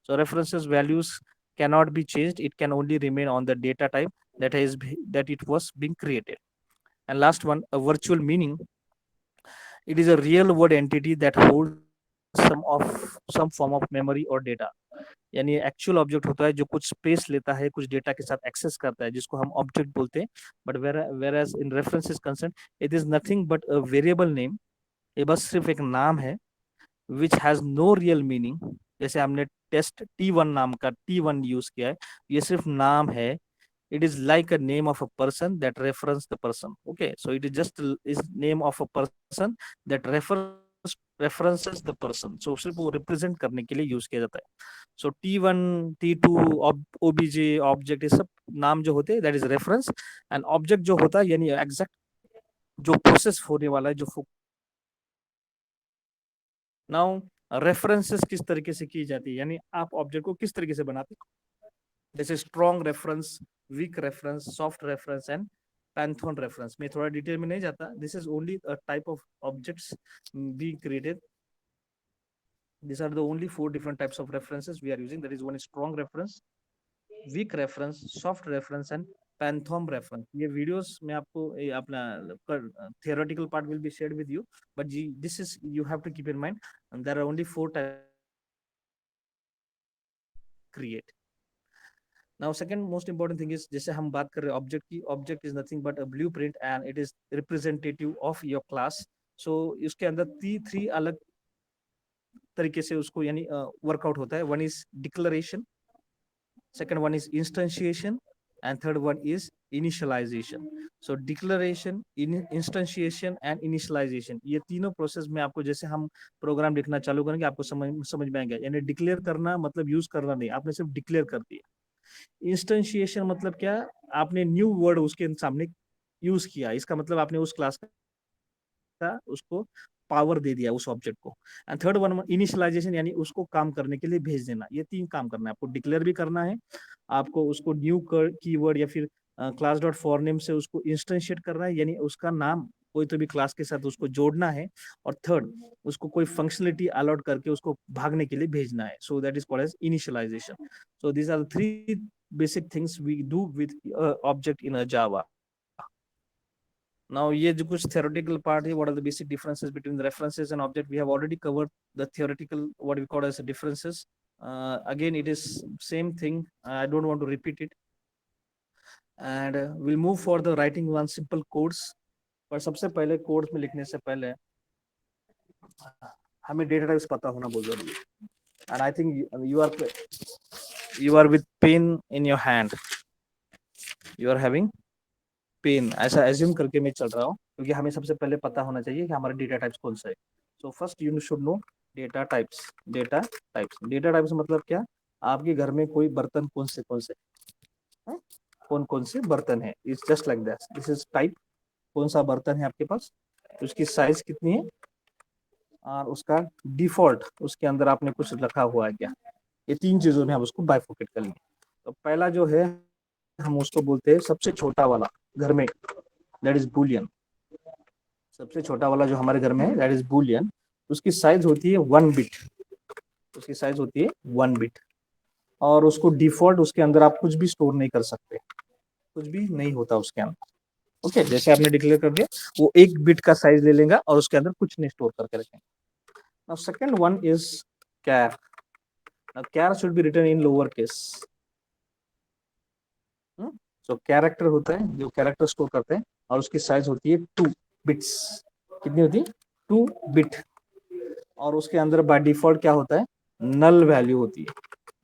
So references values cannot be changed. It can only remain on the data type that it was being created. And last one, a virtual meaning. It is a real world entity that holds some form of memory or data. यानी actual object होता है जो कुछ space लेता है, कुछ data के साथ एक्सेस करता है, जिसको हम ऑब्जेक्ट बोलते हैं. But whereas in reference is concern, it is nothing but a variable name. ये बस सिर्फ एक नाम है which has no real meaning. जैसे हमने टेस्ट T1 नाम का T1 यूज किया है, ये सिर्फ नाम है. It is like a name of a person that refers the person. Okay, so it is just is name of a person that references the person. So सिर्फ वो represent करने के लिए यूज किया जाता है. So T1, T2, OBJ, object, ये सब नाम जो होते हैं that is reference. And object जो होता है यानी exact जो प्रोसेस होने वाला है, जो नाउ रेफरेंसेस किस तरीके से की जाती है, यानी आप ऑब्जेक्ट को किस तरीके से बनाते हैं. जैसे strong reference, weak reference, soft reference and phantom reference. मैं थोड़ा डिटेल में नहीं जाता. This is only a type of objects being created. These are the only four different types of references we are using. That is one is strong reference, weak reference, soft reference and phantom reference. ये videos में आपको अपना theoretical part will be shared with you, but this is you have to keep in mind, and there are only four types create. Now second most important thing is, जैसे हम बात कर रहे हैं ऑब्जेक्ट की, object is nothing but a blueprint and it is representative of your class. So इसके अंदर three अलग तरीके से उसको यानी वर्कआउट होता है. One is declaration, second one is instantiation, and third one is initialization. So declaration, instantiation and initialization, ये तीनों प्रोसेस में आपको, जैसे हम प्रोग्राम लिखना चालू करेंगे आपको समझ में आएगा. यानी डिक्लेयर करना मतलब यूज करना नहीं, आपने सिर्फ डिक्लेयर कर दिया. इंस्टेंशिएशन मतलब क्या, आपने न्यू वर्ड उसके सामने यूज किया, इसका मतलब आपने उस क्लास का उसको पावर दे दिया उस ऑब्जेक्ट को. एंड थर्ड वन इनिशियलाइजेशन, यानी उसको काम करने के लिए भेज देना. ये तीन काम करना है आपको. डिक्लेयर भी करना है आपको, उसको न्यू कीवर्ड या फिर क्लास डॉट फॉर नेम से उसको इंस्टेंशिएट करना है, यानी उसका नाम कोई तो भी क्लास के साथ उसको जोड़ना है. और थर्ड, उसको कोई फंक्शनलिटी अलॉट करके उसको भागने के लिए भेजना है. So that is called as initialisation. So these are three basic things we do with object in a Java. Now, ये जो कुछ theoretical part है, what are the basic differences between the references and object? We have already covered the theoretical, what we call as differences. Again, it is same thing. I don't want to repeat it. And we'll move for the writing one simple codes. पर सबसे पहले codes में लिखने से पहले हमें data types पता होना बहुत जरूरी है. And I think you are with pen in your hand. You are having pen, ऐसा एज्यूम करके मैं चल रहा हूँ, क्योंकि हमें सबसे पहले पता होना चाहिए कि हमारे डेटा टाइप्स कौन सा है. So first you should know data types. Data types मतलब क्या, आपके घर में कोई बर्तन कौन से है? कौन से बर्तन है. It's just like that. This is type. कौन सा बर्तन है आपके पास, उसकी साइज कितनी है, और उसका डिफॉल्ट उसके अंदर आपने कुछ रखा हुआ है क्या. ये तीन चीजों में हम उसको बाइफोकेट कर लेंगे. तो पहला जो है हम उसको बोलते हैं सबसे छोटा वाला घर में, दैट इज बूलियन. सबसे छोटा वाला जो हमारे घर में है दैट इज बूलियन. उसकी साइज होती है 1 बिट. उसकी साइज होती है 1 बिट. और उसको डिफॉल्ट उसके अंदर आप कुछ भी स्टोर नहीं कर सकते, कुछ भी नहीं होता उसके अंदर. ओके, जैसे आपने डिक्लेयर कर दिया, वो 1 बिट का साइज ले लेगा और उसके अंदर कुछ नहीं स्टोर करके रखेंगे. Now second one is char. Now char should be written in lower case. So character होता है जो कैरेक्टर स्टोर करते हैं, और उसकी साइज होती है 2 बिट्स. कितनी होती है, 2 बिट. और उसके अंदर बाय डिफॉल्ट क्या होता है, नल वैल्यू होती है.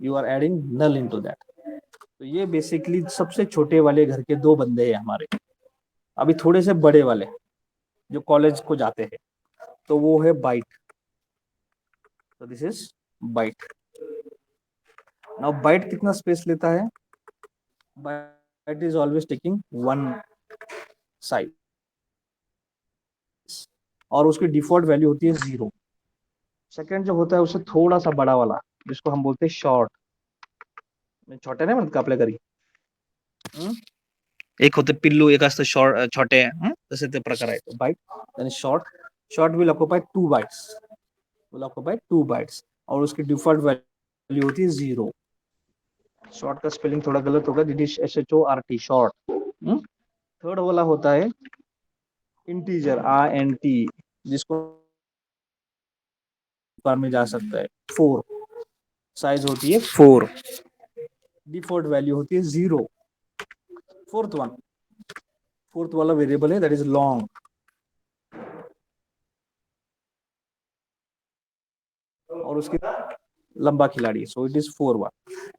You are adding null into that. तो ये बेसिकली सबसे छोटे वाले घर के दो बंदे हैं हमारे. अभी थोड़े से बड़े वाले जो कॉलेज को जाते हैं, तो वो है बाइट. तो this is byte. Now byte कितना स्पेस लेता है, byte is always taking 1 size, और उसकी डिफॉल्ट वैल्यू होती है 0. सेकंड जो होता है उससे थोड़ा सा बड़ा वाला, जिसको हम बोलते हैं शॉर्ट. छोटे नाही म्हणत का आपल्या घरी, एक होते पिल्लू, एक असतं शॉर्ट छोटे, तसे ते प्रकार आहेत. बाइट यानी शॉर्ट विल ऑक्युपाई 2 बाइट्स, और उसकी डिफॉल्ट वैल्यू होती है 0. शॉर्ट का स्पेलिंग थोड़ा गलत होगा, that is SHORT, short. Third वाला होता है इंटीजर, INT, जिसको में जा सकता है 4. साइज होती है 4, डिफॉल्ट वैल्यू होती है 0. फोर्थ वाला वेरिएबल है दैट इज लॉन्ग, और उसकी लंबा खिलाड़ी. सो इट इज 4 1.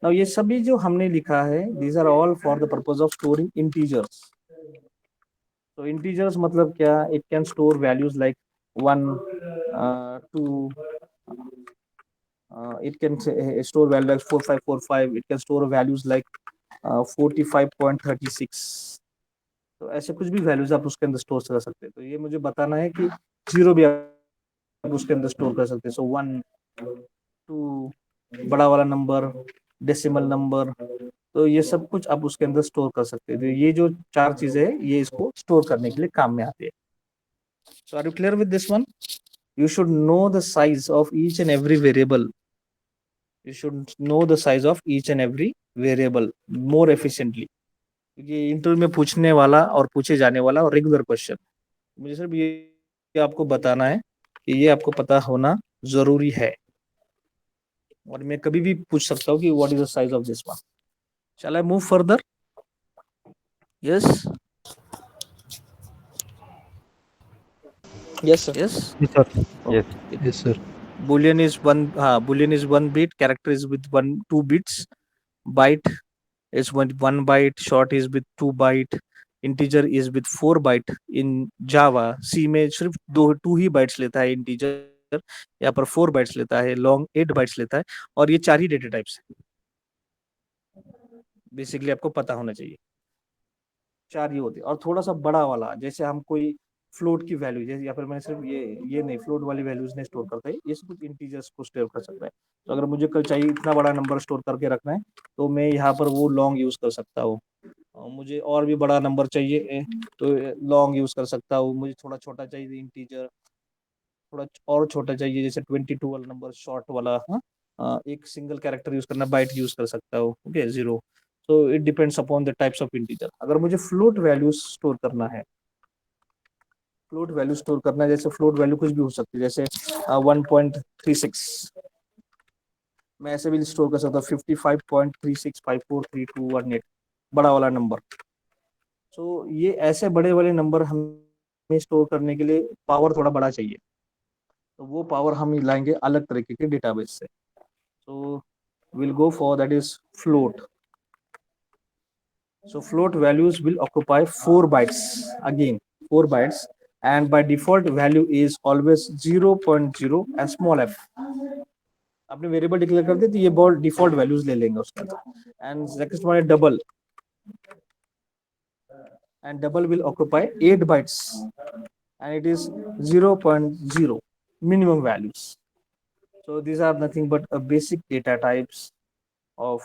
नाउ ये सभी जो हमने लिखा है, these are all for the purpose of storing integers. तो इंटीजर्स मतलब क्या, it can store values like 1, 2, it can store value like 4545. It can store values like 45.36. तो ऐसे कुछ भी वैल्यूज आप उसके अंदर स्टोर कर सकते हैं. तो ये मुझे बताना है कि 0 भी आप उसके अंदर स्टोर कर सकते हैं. सो 1, 2, बड़ा वाला नंबर, डेसिमल नंबर, तो ये सब कुछ आप उसके अंदर स्टोर कर सकते हैं. तो ये जो 4 चीजें हैं ये इसको स्टोर करने के लिए काम में आती है. So are you clear with this one? You should know the size of each and every variable. You should know the size of each and every variable more efficiently. क्योंकि इंटरव्यू में पूछने वाला और पूछे जाने वाला और रेगुलर क्वेश्चन, मुझे सिर्फ ये आपको बताना है कि ये आपको पता होना जरूरी है. और मैं कभी भी पूछ सकता हूँ कि what is the size of this one. Shall I move further? Yes. Yes, sir. Yes. Yes, sir. Yes. Okay. Yes, sir. Boolean is one bit. Character is with 2 bits. Byte is one byte. Short is with 2 byte. Integer is with 4 byte. In Java, C में सिर्फ 2 ही bytes लेता है integer. यहाँ पर 4 bytes लेता है. Long 8 bytes लेता है. और ये 4 ही डेटा टाइप्स है. बेसिकली आपको पता होना चाहिए. 4 ही होते हैं. और थोड़ा सा बड़ा वाला, जैसे हम कोई फ्लोट की वैल्यू, जैसे यहाँ पर मैं सिर्फ ये नहीं, फ्लोट वाली वैल्यूज नहीं स्टोर करता है. ये सब कुछ इंटीजर्स को स्टोर कर सकता है. तो अगर मुझे कल चाहिए इतना बड़ा नंबर स्टोर करके रखना है, तो मैं यहाँ पर वो लॉन्ग यूज कर सकता हूँ. मुझे और भी बड़ा नंबर चाहिए तो लॉन्ग यूज कर सकता हूँ. मुझे थोड़ा छोटा चाहिए इंटीजर, थोड़ा और छोटा चाहिए जैसे 22 वाला नंबर, शॉर्ट वाला. हाँ, एक सिंगल कैरेक्टर यूज करना, बाइट यूज कर सकता हूँ. Okay, 0. So it depends upon the types of integer. अगर मुझे फ्लोट वैल्यू स्टोर करना है, जैसे फ्लोट वैल्यू कुछ भी हो सकती है, जैसे 1.36, मैं ऐसे भी स्टोर कर सकता हूँ 55.36543218, बड़ा वाला नंबर. तो ये ऐसे बड़े वाले नंबर हमें स्टोर करने के लिए पावर थोड़ा बड़ा चाहिए. तो वो पावर हम लाएंगे अलग तरीके के डेटाबेस से. So we'll go for that is float. So float values will occupy 4 bytes, again 4 bytes, and by default value is always 0.0 and small f. आपने वेरिएबल डिक्लेयर कर दिया तो ये बॉल डिफॉल्ट वैल्यूज ले लेंगे उसका. एंड नेक्स्ट वन है double, and double will occupy 8 bytes, and it is 0.0 minimum values. So these are nothing but a basic data types of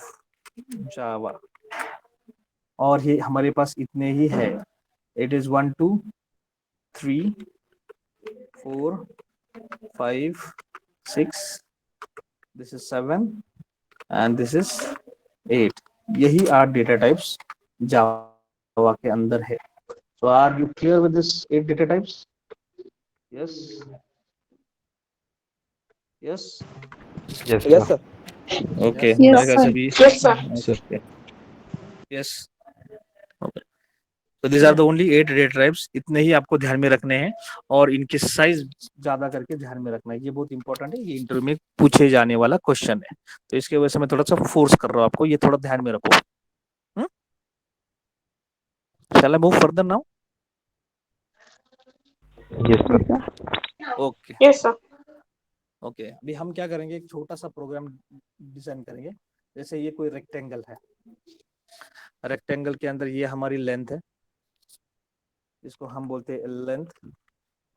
Java. और ये हमारे पास इतने ही है. It is 1 2 3 4 5 6, this is 7 and this is 8. यही 8 data types Java के अंदर है. So are you clear with this 8 data types? Yes. Yes. Yes, Yes, sir. sir. Okay, Yes, मेरे ख्याल sir. से भी. Yes, sir. Sir. यस. तो these are the only 8 data types. इतने ही आपको ध्यान में रखने हैं और इनके साइज ज्यादा करके ध्यान में रखना है. ये बहुत इंपॉर्टेंट है, ये इंटरव्यू में पूछे जाने वाला क्वेश्चन है. तो इसके वजह से मैं थोड़ा सा फोर्स कर रहा हूँ आपको, ये थोड़ा ध्यान में रखो. Shall I move further now? Yes, sir. Yes, sir. Okay. Yes, sir. Okay, अभी हम क्या करेंगे, एक छोटा सा प्रोग्राम डिजाइन करेंगे. जैसे ये कोई रेक्टेंगल है, रेक्टेंगल के अंदर ये हमारी लेंथ है, इसको हम बोलते हैं लेंथ.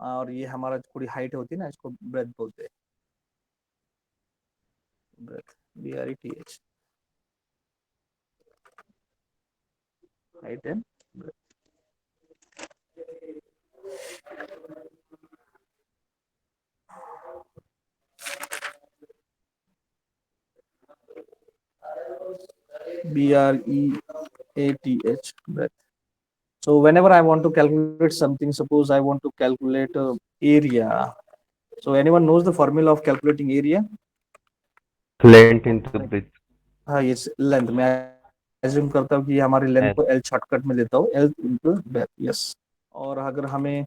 और ये हमारा थोड़ी हाइट होती है ना, इसको ब्रेथ बोलते हैं. Breadth, BRETH, height and breadth. BREATH, breath. So whenever I want to calculate something, suppose I want to calculate area. So anyone knows the formula of calculating area? Length into breadth. हाँ, ये length. मैं assume करता हूँ कि हमारी length को L shortcut में लेता हूँ, L into breadth. यस. और अगर हमें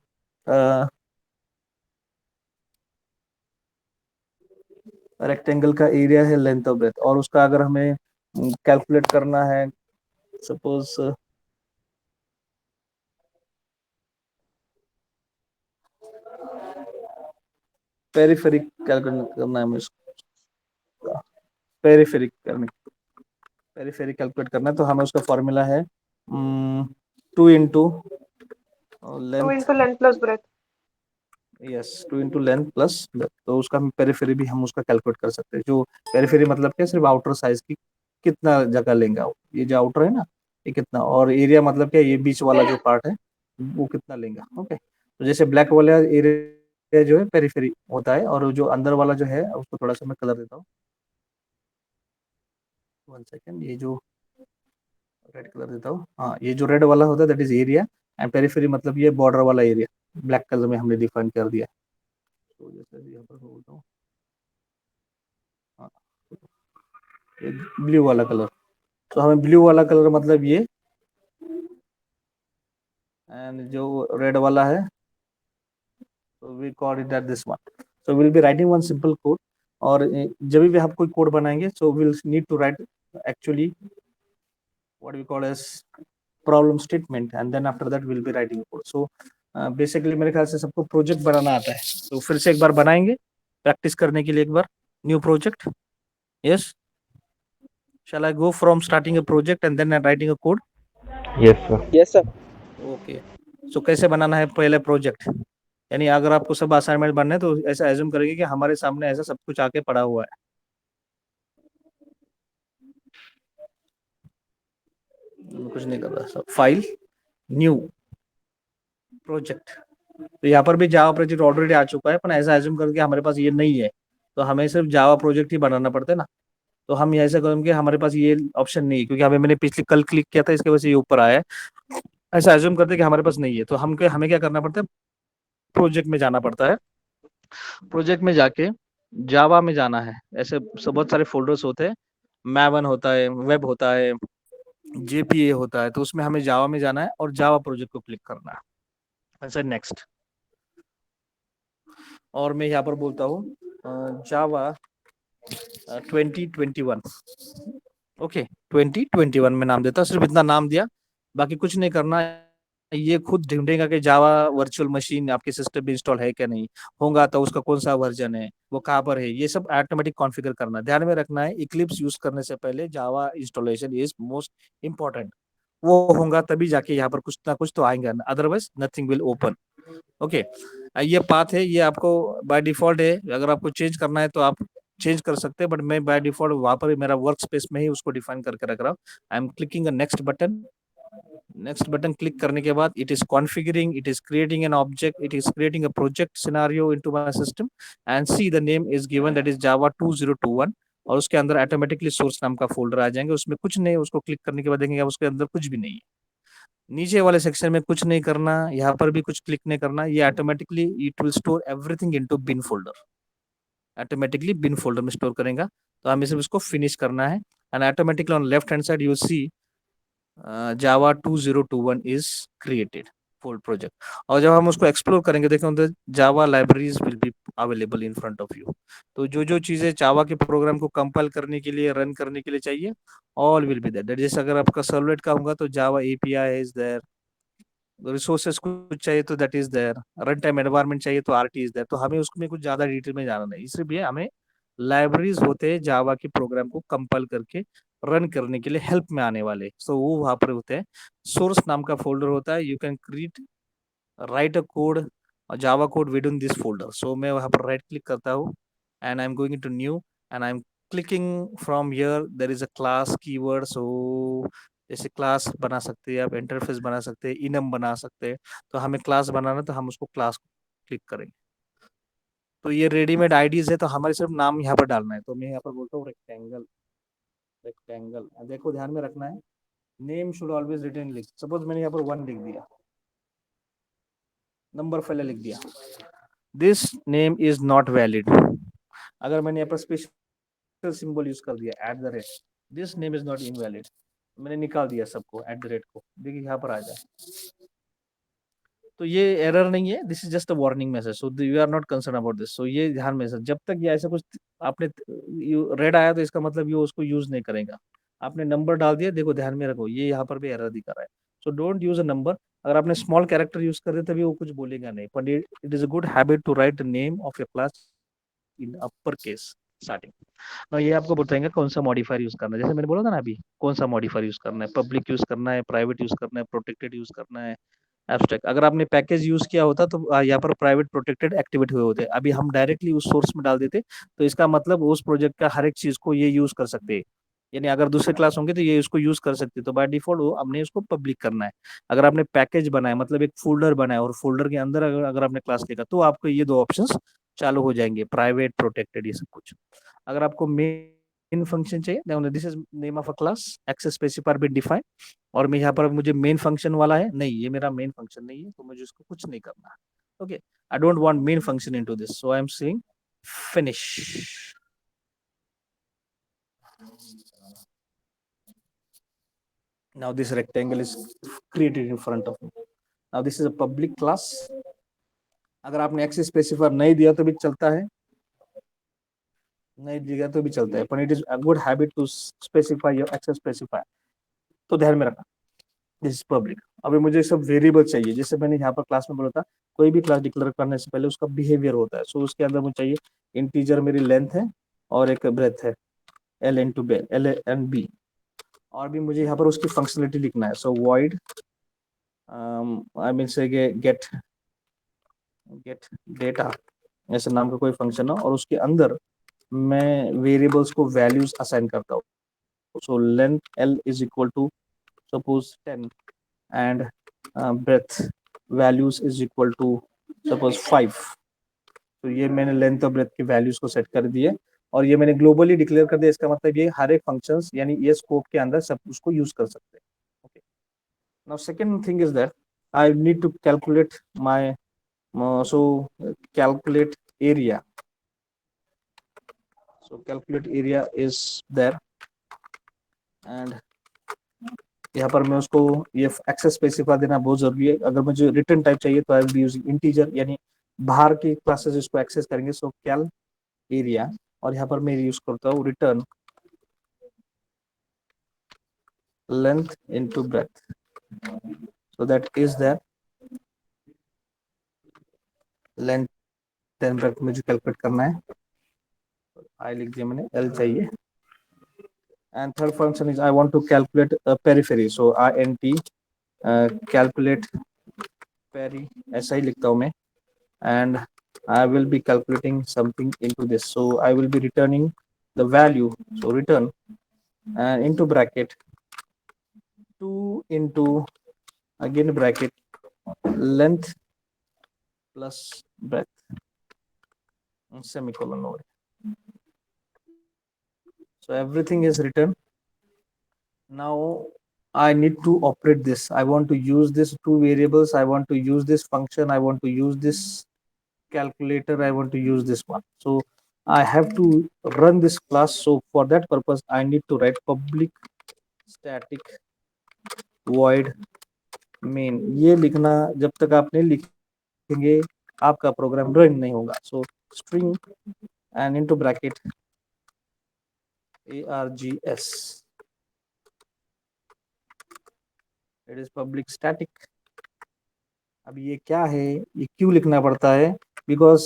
रेक्टेंगल का एरिया है लेंथ और ब्रेथ, और उसका अगर हमें कैलकुलेट करना है, सपोज पेरिफेरिक कैलकुलेट करना है हमें, पेरिफेरिक कैलकुलेट करना है, तो हमें उसका फॉर्मूला है 2 into 2 length. into length plus breadth. Yes, 2 into length plus breadth. तो उसका हम पेरिफेरी भी हम उसका कैलकुलेट कर सकते हैं. जो पेरिफेरी मतलब क्या, सिर्फ आउटर साइज की कितना जगह लेंगे. ये जो आउटर है ना, ये कितना, और एरिया मतलब क्या, ये बीच वाला जो पार्ट है वो कितना लेंगे. ओके. तो जैसे ब्लैक वाला एरिया जो है पेरिफेरी होता है, और जो अंदर वाला जो है उसको थोड़ा सा मैं कलर देता हूँ. 1 सेकेंड, ये जो रेड कलर देता हूँ. हाँ, ये जो रेड वाला होता है that is area, and periphery मतलब ये बॉर्डर वाला एरिया ब्लैक कलर में हमने डिफाइन कर दिया. तो जैसे यहाँ पर बोलता हूँ, हाँ, ब्लू वाला कलर. सो हमें ब्लू वाला कलर मतलब ये, एंड जो रेड वाला है, so we call it that this one. So we'll be writing one simple code, और जब भी आप कोई कोड बनाएंगे, so we'll need to write actually what we call as problem statement, and then after that we'll be writing code. So basically मेरे ख्याल से सबको प्रोजेक्ट बनाना आता है, तो फिर से एक बार बनाएंगे प्रैक्टिस करने के लिए एक बार new project. Yes, shall I go from starting a project and then writing a code? Yes, sir. Yes, sir. Okay. So कैसे बनाना है पहले प्रोजेक्ट, यानी अगर आपको सब असाइनमेंट बनना है तो ऐसा एज्यूम करेंगे कि हमारे सामने ऐसा सब कुछ आके पड़ा हुआ है. कुछ नहीं कर रहा सब. File, new project. तो यहाँ पर भी जावा प्रोजेक्ट ऑलरेडी आ चुका है, पर ऐसा एज्यूम करके हमारे पास ये नहीं है, तो हमें सिर्फ जावा प्रोजेक्ट ही बनाना पड़ता है ना. तो हम ऐसा करेंगे हमारे पास ये ऑप्शन नहीं है, क्योंकि हमें मैंने पिछले कल क्लिक किया था, इसके वजह से ये ऊपर आया है. ऐसा एज्यूम करते हैं कि हमारे पास नहीं है, तो हमें क्या करना पड़ता है, प्रोजेक्ट में जाना पड़ता है. प्रोजेक्ट में जाके जावा में जाना है. ऐसे सब बहुत सारे फोल्डर्स होते हैं, मैवन होता है, वेब होता है, जेपीए होता है, तो उसमें हमें जावा में जाना है और जावा प्रोजेक्ट को क्लिक करना है. ऐसे नेक्स्ट, और मैं यहाँ पर बोलता हूँ जावा 2021. ओके, 2021 में नाम देता, सिर्फ इतना नाम दिया, बाकी कुछ नहीं करना. ये खुद ढूंढेगा कि जावा वर्चुअल मशीन आपके सिस्टम में इंस्टॉल है क्या नहीं, होगा तो उसका कौन सा वर्जन है, वो कहाँ पर है, ये सब ऑटोमेटिक कॉन्फ़िगर करना. ध्यान में रखना है, इक्लिप्स यूज करने से पहले जावा इंस्टॉलेशन इज मोस्ट इंपॉर्टेंट. वो होगा तभी जाके यहाँ पर कुछ ना कुछ तो आएंगे, otherwise nothing will open. Okay, ये पाथ है, ये आपको बाय डिफॉल्ट है. अगर आपको चेंज करना है तो आप चेंज कर सकते हैं, बट मैं बाय डिफॉल्ट वहां पर मेरा वर्क स्पेस में ही उसको डिफाइन करके रख रहा हूँ. आई am clicking next button. Next button click करने के बाद it is configuring, it is creating an object, it is creating a project scenario into my system, and see the name is given, that is Java 2021. और उसके अंदर automatically source नाम का folder आ जाएंगे, उसमें कुछ नहीं, उसको क्लिक करने के बाद देखेंगे उसके अंदर कुछ भी नहीं है. नीचे वाले सेक्शन में कुछ नहीं करना, यहाँ पर भी कुछ क्लिक नहीं करना, ये automatically it will store everything into bin folder. Automatically bin folder में स्टोर करेगा, तो हमें सिर्फ इसको फिनिश करना है. And automatically on left hand side you see Java 2021 is created full project. और जब हम उसको एक्सप्लोर करेंगे, देखें Java libraries will be available in front of you. तो जो जो चीजें जावा के प्रोग्राम को कंपाइल करने के लिए, रन करने के लिए चाहिए, ऑल विल बी देयर. जैसे अगर आपका सर्वलेट का होगा तो Java API is there, resources कुछ चाहिए तो that is there, run time environment चाहिए तो आरटी इज देयर. तो हमें उसमें कुछ ज्यादा डिटेल में जाना नहीं, इसलिए हमें लाइब्रेरीज होते हैं जावा के प्रोग्राम को कंपाइल करके रन करने के लिए हेल्प में आने वाले. सो वो वहां पर होते हैं. सोर्स नाम का फोल्डर होता है, you can create write a code, Java code within this folder. So मैं वहां पर राइट क्लिक करता हूँ, and I am going to new, and I am clicking from here, there is a class keyword. So जैसे class बना सकते हैं आप, इंटरफेस बना सकते हैं, इनम बना सकते हैं. तो हमें क्लास बनाना, तो हम उसको क्लास क्लिक करेंगे. तो ये रेडीमेड आईडीज है, तो हमारे सिर्फ नाम यहाँ पर डालना है. तो मैं यहाँ पर बोलता हूँ रेक्टेंगल. रेक्टेंगल, देखो ध्यान में रखना है, नेम शुड ऑलवेज रिटन लिख. सपोज मैंने यहाँ पर 1 लिख दिया, नंबर पहले लिख दिया, this name is not valid. अगर मैंने यहाँ पर स्पेशल सिंबल यूज कर दिया @ this name is not invalid, मैंने निकाल दिया सबको @ को, देखिए यहाँ पर आ जाए, तो ये एरर नहीं है, this is just a warning message. So you are not concern about this. So ये ध्यान में, जब तक ये ऐसा कुछ आपने रेड आया तो इसका मतलब ये उसको यूज नहीं करेगा. आपने नंबर डाल दिया, देखो ध्यान में रखो, ये यहाँ पर भी एरर दिखा रहा है. So don't use a number. अगर आपने स्मॉल कैरेक्टर यूज कर दिया तभी वो कुछ बोलेगा नहीं, but it is a good habit to write the name of your class in upper case starting. और ये आपको बताएंगे कौन सा मॉडिफायर यूज करना है, जैसे मैंने बोला था ना अभी, कौन सा मॉडिफायर यूज करना है, पब्लिक यूज करना है, प्राइवेट यूज करना है, प्रोटेक्टेड यूज करना है, एब्स्ट्रैक्ट. अगर आपने पैकेज यूज किया होता तो यहाँ पर प्राइवेट प्रोटेक्टेड एक्टिवेट हुए होते, अभी हम डायरेक्टली उस सोर्स में डाल देते, तो इसका मतलब उस प्रोजेक्ट का हर एक चीज को ये यूज कर सकते हैं. यानी अगर दूसरे क्लास होंगे तो ये इसको यूज कर सकते, तो बाय डिफॉल्ट वो हमने इसको पब्लिक करना है. अगर आपने पैकेज बनाया, मतलब एक फोल्डर बनाया, और फोल्डर के अंदर अगर आपने क्लास लिखा, तो आपको ये 2 ऑप्शंस चालू हो जाएंगे, प्राइवेट, प्रोटेक्टेड, ये सब कुछ. अगर आपको मेन फंक्शन चाहिए, this is name of a class, access specifier bit define, और मैं यहाँ पर मुझे मेन फंक्शन वाला है, नहीं ये मेरा मेन फंक्शन नहीं है, तो मुझे इसको कुछ नहीं करना. Okay, I don't want main function into this, so I am saying finish. Now this rectangle is created in front of me. Now this is a public class. अगर आपने एक्सेस स्पेसिफायर नहीं दिया तो भी चलता है, नहीं दिया तो भी चलता है, पर it is a good habit to specify your access specifier. तो ध्यान में रखना, दिस इज पब्लिक. अभी मुझे सब वेरिएबल चाहिए, जैसे मैंने यहाँ पर क्लास में बोला था, कोई भी क्लास डिक्लेयर करने से पहले उसका बिहेवियर होता है. सो उसके अंदर मुझे चाहिए इंटीजर, मेरी लेंथ है और एक ब्रेथ है, L B. और भी मुझे यहाँ पर उसकी फंक्शनलिटी लिखना है. सो वॉइड आई मीन से गेट डेटा, ऐसे नाम का कोई फंक्शन हो और उसके अंदर मैं वेरिएबल्स को वैल्यूज असाइन करता हूँ. So length L is equal to suppose 10 and breadth values is equal to suppose 5. तो ये मैंने लेंथ और ब्रेथ की वैल्यूज को सेट कर दिए और ये मैंने ग्लोबली डिक्लेयर कर दिया. इसका मतलब ये हर एक फंक्शंस यानी ये स्कोप के अंदर सब उसको यूज कर सकते हैं. Okay. Now second thing is that I need to calculate my calculate area. So calculate area is there and यहाँ पर मैं उसको ये एक्सेस स्पेसिफाई देना बहुत जरूरी है. अगर मुझे रिटर्न टाइप चाहिए तो आई विल बी यूजिंग इंटीजर, यानी बाहर की क्लासेस इसको एक्सेस करेंगे. सो कैल एरिया और यहाँ पर मैं यूज करता हूँ return length into breadth. So that is that length and breadth मुझे कैलकुलेट करना है. आई लिख दिया मैंने, L चाहिए. And third function is I want to calculate a periphery. So int calculate peri, ऐसा ही लिखता हूँ मैं. And I will be calculating something into this. So I will be returning the value. So return and into bracket 2 into again bracket length plus breadth semicolon over. So everything is written. Now I need to operate this. I want to use this two variables. I want to use this function. I want to use this calculator. I want to use this one. So I have to run this class. So for that purpose, I need to write public static void main. ये लिखना जब तक आप नहीं लिखेंगे आपका program run नहीं होगा. So string and into bracket args. It is public static. अब ये क्या है, ये क्यों लिखना पड़ता है? बिकॉज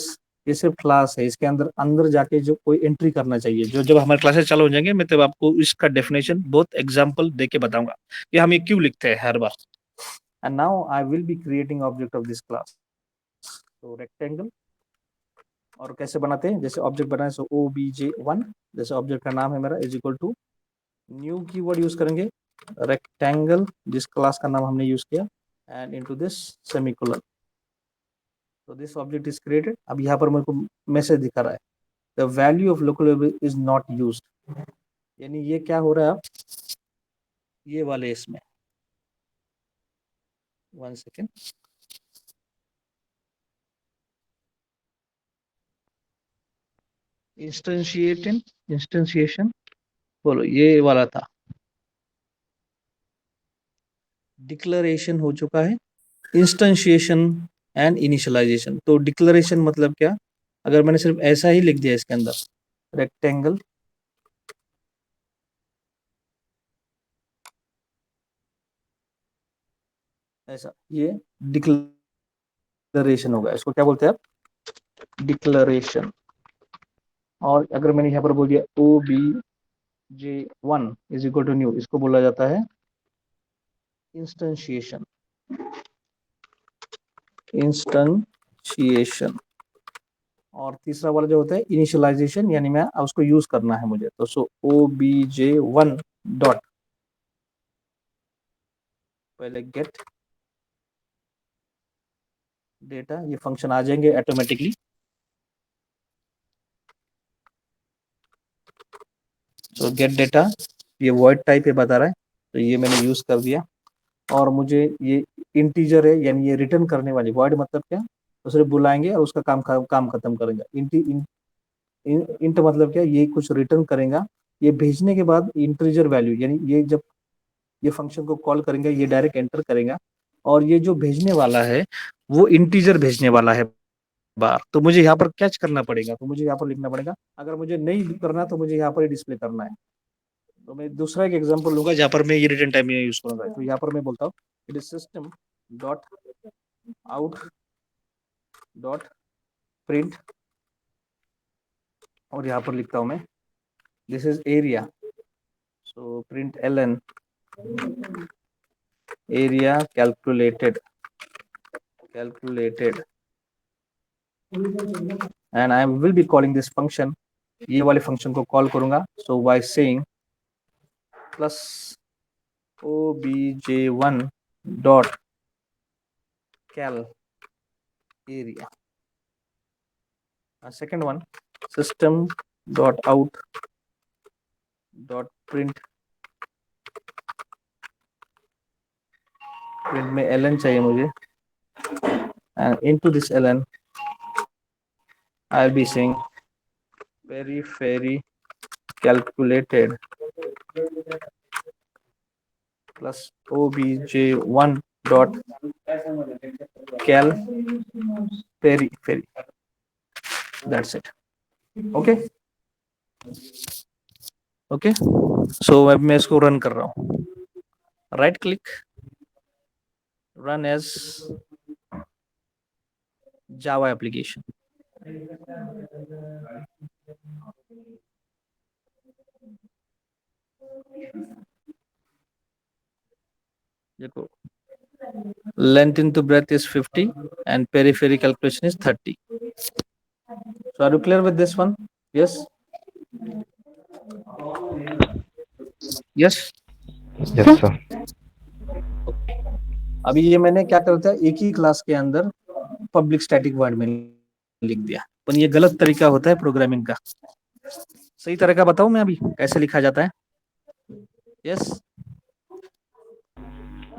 ये सिर्फ क्लास है, इसके अंदर अंदर जाके जो कोई एंट्री करना चाहिए, जो जब हमारे क्लासेस चालू हो जाएंगे मैं तब आपको इसका डेफिनेशन बहुत एग्जांपल देके बताऊंगा कि हम ये क्यों लिखते हैं हर बार. And now I will be creating object of this class. तो रेक्टेंगल और कैसे बनाते हैं, जैसे ऑब्जेक्ट बनाए. सो obj1 जैसे ऑब्जेक्ट का नाम है मेरा is equal to new keyword use करेंगे रेक्टेंगल जिस क्लास का नाम हमने यूज किया and into this semicolon. So this object is created. अब यहाँ पर मेरे को मैसेज दिखा रहा है the value of local variable is not used. यानी ये क्या हो रहा है, ये वाले इसमें 1 second. इंस्टेंशिएशन बोलो, ये वाला था. डिक्लेरेशन हो चुका है, इंस्टेंशिएशन एंड इनिशियलाइजेशन. तो डिक्लेरेशन मतलब क्या, अगर मैंने सिर्फ ऐसा ही लिख दिया इसके अंदर रेक्टेंगल ऐसा, ये डिक्लेरेशन होगा. इसको क्या बोलते हैं आप, डिक्लेरेशन. और अगर मैंने यहाँ पर बोल दिया obj1 is equal to new, इसको बोला जाता है इंस्टेंशिएशन. और तीसरा वाला जो होता है इनिशियलाइजेशन, यानी मैं उसको यूज करना है मुझे. तो सो obj1 डॉट पहले गेट डेटा, ये फंक्शन आ जाएंगे ऑटोमेटिकली. सो गेट डेटा, ये वॉइड टाइप है बता रहा है, तो ये मैंने यूज कर दिया. और मुझे ये इंटीजर है, यानी ये रिटर्न करने वाली. वॉइड मतलब क्या, तो सिर्फ बुलाएंगे और उसका काम खत्म करेंगे. इंट मतलब क्या, ये कुछ रिटर्न करेगा. ये भेजने के बाद इंटीजर वैल्यू, यानी ये जब ये फंक्शन को कॉल करेंगे, ये डायरेक्ट एंटर करेगा और ये जो भेजने वाला है वो इंटीजर भेजने वाला है बार। तो मुझे यहाँ पर कैच करना पड़ेगा, तो मुझे यहाँ पर लिखना पड़ेगा। अगर मुझे नहीं करना तो मुझे यहाँ पर ही डिस्प्ले करना है। तो मैं दूसरा एक एग्जांपल लूंगा जहाँ पर मैं ये रिटर्न टाइम में यूज करूंगा। तो यहाँ पर मैं बोलता हूँ it is system dot out dot print, और यहाँ पर लिखता हूँ मैं this is area, so print ln area calculated and I will be calling this function, ये वाले फंक्शन को कॉल करूंगा। So by saying plus obj1 dot cal area, second one system dot out dot print में ln चाहिए मुझे, and into this ln I'll be saying very calculated plus obj1 dot cal very. That's it. Okay, so अब मैं इसको run कर रहा हूँ। Right click, run as Java application. देखो length into breadth is 50 and periphery calculation is 30. So are you clear with this one? Yes. Yes. Yes, sir. अभी ये मैंने क्या करता है, एक ही क्लास के अंदर पब्लिक स्टैटिक वर्ड में लिख दिया, पर ये गलत तरीका होता है प्रोग्रामिंग का। सही तरीका बताऊं मैं अभी कैसे लिखा जाता है? यस,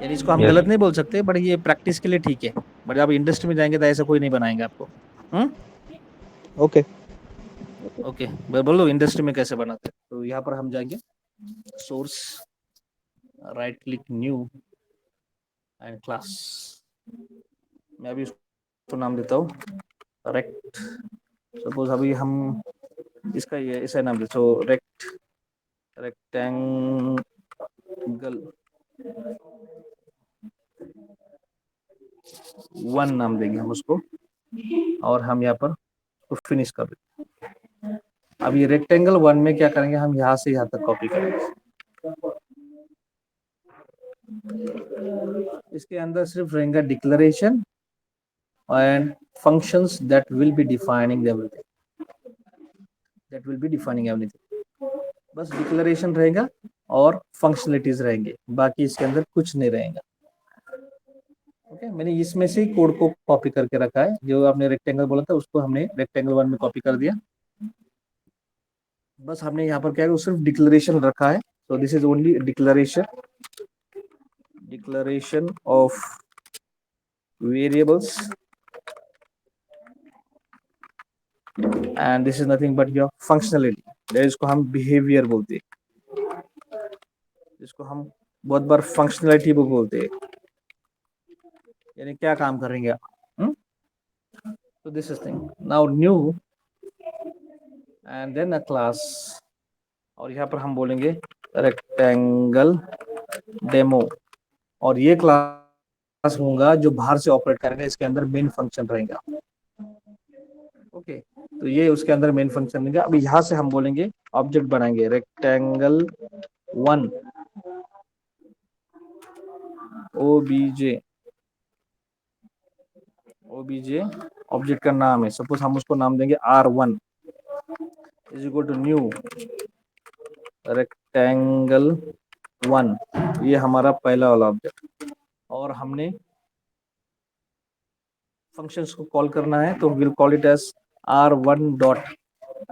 यानी इसको हम Yes. गलत नहीं बोल सकते, बट ये प्रैक्टिस के लिए ठीक है। बट आप इंडस्ट्री में जाएंगे तो ऐसा कोई नहीं बनाएंगे आपको। ओके, बोलो इंडस्ट्री में कैसे बनाते हैं। तो यहाँ पर हम जाएंगे source, right click new and class. मैं अभी इसको नाम देता हूँ रेक्ट। सपोज अभी हम इसका ये ऐसा नाम देते, तो रेक्टेंगल 1 नाम देंगे हम उसको, और हम यहाँ पर तो फिनिश कर देंगे। अब ये रेक्टेंगल 1 में क्या करेंगे, हम यहाँ से यहाँ तक कॉपी करेंगे। इसके अंदर सिर्फ रहेगा declaration and functions that will be defining everything, बस डिक्लेरेशन रहेगा और फंक्शनलिटीज रहेंगे, बाकी इसके अंदर कुछ नहीं रहेगा। ओके, मैंने इसमें से कोड को कॉपी करके रखा है। जो आपने रेक्टेंगल बोला था उसको हमने रेक्टेंगल 1 में कॉपी कर दिया। बस हमने यहाँ पर क्या है, सिर्फ डिक्लेरेशन रखा है। So this is only declaration of variables and this is nothing but your functionality, इसको हम बिहेवियर बोलते हैं, इसको हम बहुत बार फंक्शनलिटी भी बोलते हैं, यानी क्या काम करेंगे आप। तो this is thing now new and then a class, और यहाँ पर हम बोलेंगे रेक्टेंगल डेमो, और ये क्लास होगा जो बाहर से ऑपरेट करेगा, इसके अंदर मेन फंक्शन रहेगा। ओके, तो ये उसके अंदर मेन फंक्शन रहेगा। अभी यहाँ से हम बोलेंगे ऑब्जेक्ट बनाएंगे रेक्टेंगल 1 obj ऑब्जेक्ट का नाम है, सपोज हम उसको नाम देंगे r1 is equal to new rectangle 1, ये हमारा पहला वाला ऑब्जेक्ट, और हमने फंक्शंस को कॉल करना है, तो will call it as r1 dot,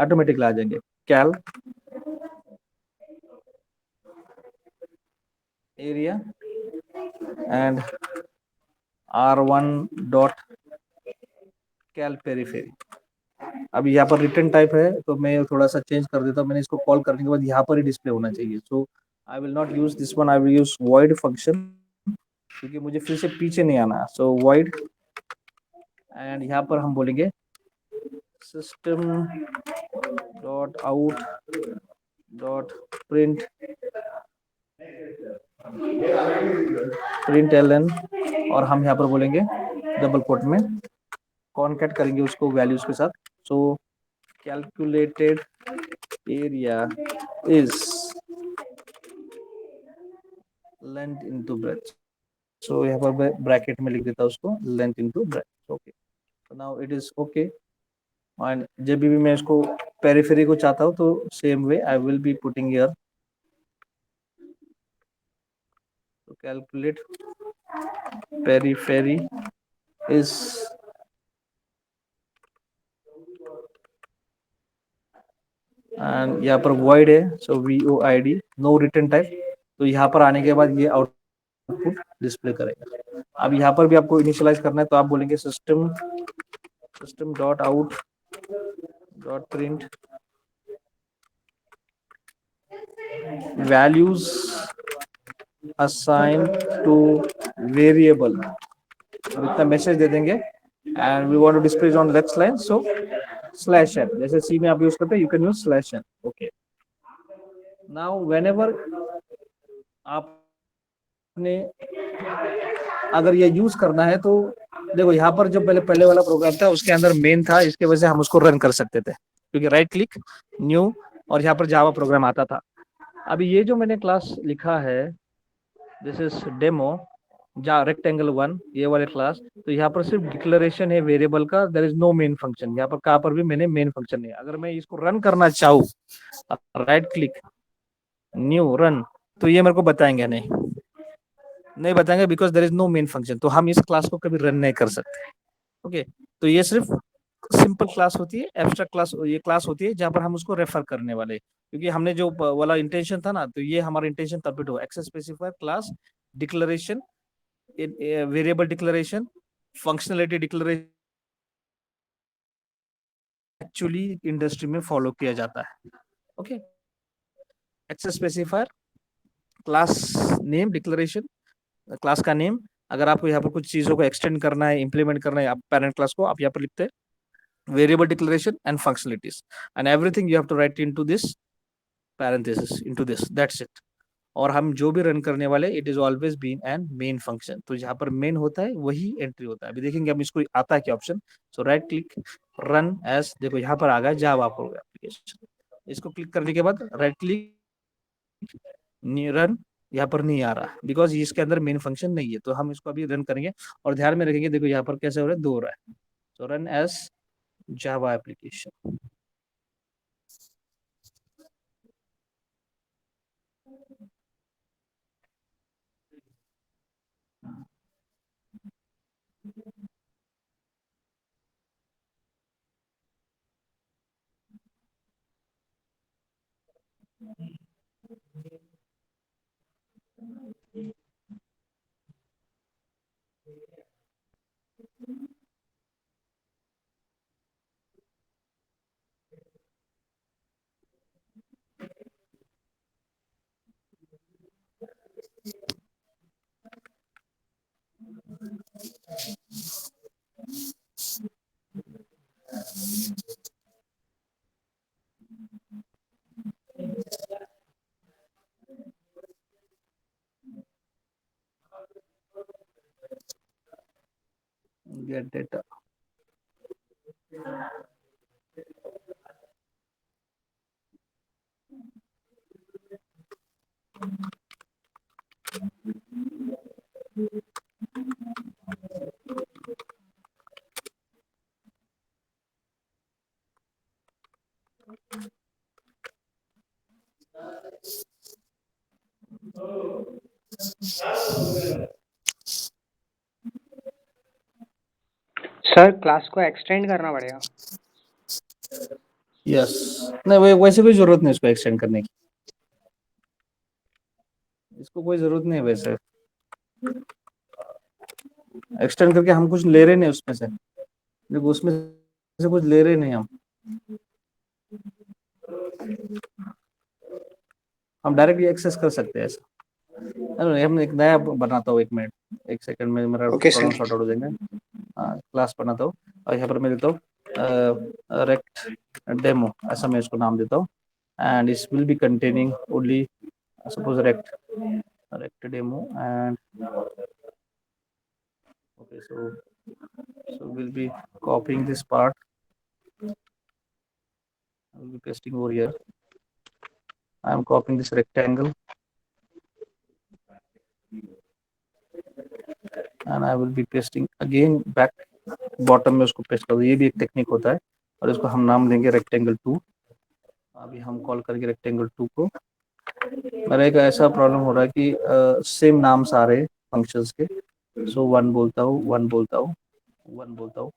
automatically आ जाएंगे cal area and r1 dot cal periphery. अब यहाँ पर रिटर्न टाइप है तो मैं थोड़ा सा चेंज कर देता हूँ, मैंने इसको कॉल करने के बाद यहाँ पर ही डिस्प्ले होना चाहिए। सो I will not use this one. I will use void function क्योंकि मुझे फिर से पीछे नहीं आना. So void and यहाँ पर हम बोलेंगे system dot out dot print ln और हम यहाँ पर बोलेंगे डबल कोट में कॉन्कैट करेंगे उसको वैल्यूज के साथ. So calculated area is length into breadth. So यहाँ पर ब्रैकेट में लिख देता हूँ उसको length into breadth. Okay. So now it is okay. And जब भी मैं इसको पेरिफेरी को चाहता हूँ तो same way I will be putting here. So calculate periphery is and यहाँ पर void है. So void no return type. तो यहाँ पर आने के बाद ये आउटपुट डिस्प्ले करेगा. अब यहाँ पर भी आपको इनिशियलाइज करना है तो आप बोलेंगे system dot out dot print values assigned to variable. अब इतना मैसेज दे देंगे and we want to display it on next line. So slash n जैसे C में आप यूज करते हैं you can use slash n. Okay. Now whenever आपने अगर ये यूज करना है तो देखो यहाँ पर जो पहले वाला प्रोग्राम था उसके अंदर मेन था, इसके वजह से हम उसको रन कर सकते थे क्योंकि राइट क्लिक न्यू और यहाँ पर जावा प्रोग्राम आता था. अभी ये जो मैंने क्लास लिखा है दिस इज डेमो जा रेक्टेंगल 1 ये वाले क्लास, तो यहाँ पर सिर्फ डिक्लेरेशन है वेरिएबल का. There is no main function. यहाँ पर कहाँ पर भी मैंने मेन फंक्शन नहीं. अगर मैं इसको रन करना चाहूँ राइट क्लिक न्यू रन तो ये मेरे को बताएंगे नहीं बताएंगे because there is no main function. तो हम इस क्लास को कभी रन नहीं कर सकते. ओके. तो ये सिर्फ सिंपल क्लास होती है, एब्स्ट्रैक्ट क्लास ये क्लास होती है जहां पर हम उसको रेफर करने वाले, क्योंकि हमने जो वाला इंटेंशन था ना, तो ये हमारा इंटेंशन तब भी हो access specifier class declaration variable declaration functionality declaration actually industry में फॉलो किया जाता है. Okay. Access specifier class name declaration class का नेम. अगर आपको यहाँ पर कुछ चीजों को एक्सटेंड करना है इंप्लीमेंट करना है आप पेरेंट क्लास को आप यहाँ पर लिखते हैं variable declaration and functionalities and everything you have to write into this parenthesis into this that's it. और हम जो भी रन करने वाले it is always been and main function. तो जहां पर मेन होता है वही एंट्री होता है. अभी देखेंगे हम इसको आता है क्या ऑप्शन. सो राइट क्लिक रन एज देखो यहाँ पर आ गया जावा प्रोग्राम एप्लीकेशन. इसको क्लिक करने के बाद राइट क्लिक रन यहाँ पर नहीं आ रहा बिकॉज इसके अंदर मेन फंक्शन नहीं है. तो हम इसको अभी रन करेंगे और ध्यान में रखेंगे देखो यहाँ पर कैसे हो रहा है, दो हो रहा है. तो run as Java application. Get data. Sir class को एक्सटेंड करना पड़ेगा. यस नहीं वैसे कोई जरूरत नहीं इसको एक्सटेंड करने की. इसको कोई जरूरत नहीं है वैसे एक्सटेंड करके. हम कुछ ले रहे नहीं उसमें से. देखो उसमें से कुछ ले रहे नहीं हम. हम डायरेक्टली एक्सेस कर सकते हैं ऐसा। अरे हम एक नया बनाता हूँ, 1 मिनट, 1 सेकंड में मेरा Okay, problem sir. Sort out हो जाएगा। क्लास बनाता हूँ और यहाँ पर मैं देता हूँ रेक्ट डेमो, ऐसा मैं इसको नाम देता हूँ, एंड इस will be containing only suppose rect demo and okay, so we'll be copying this part, I will be pasting over here. I am copying this rectangle and I will be pasting again back bottom में उसको paste कर दो। ये भी एक technique होता है और इसको हम नाम देंगे रेक्टेंगल 2। अभी हम कॉल करके रेक्टेंगल 2 को, मेरा एक ऐसा प्रॉब्लम हो रहा है कि सेम नाम्स आ रहे हैं फंक्शंस के, सो 1 बोलता हूँ 1 बोलता हूँ 1 बोलता हूँ,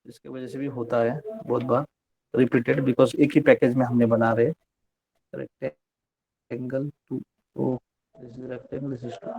इसके वजह से भी होता है बहुत बार रिपीटेड, बिकॉज एक ही पैकेज में हमने बना रहे रेक्टेंगल 2। तो this is rectangle, this is 2।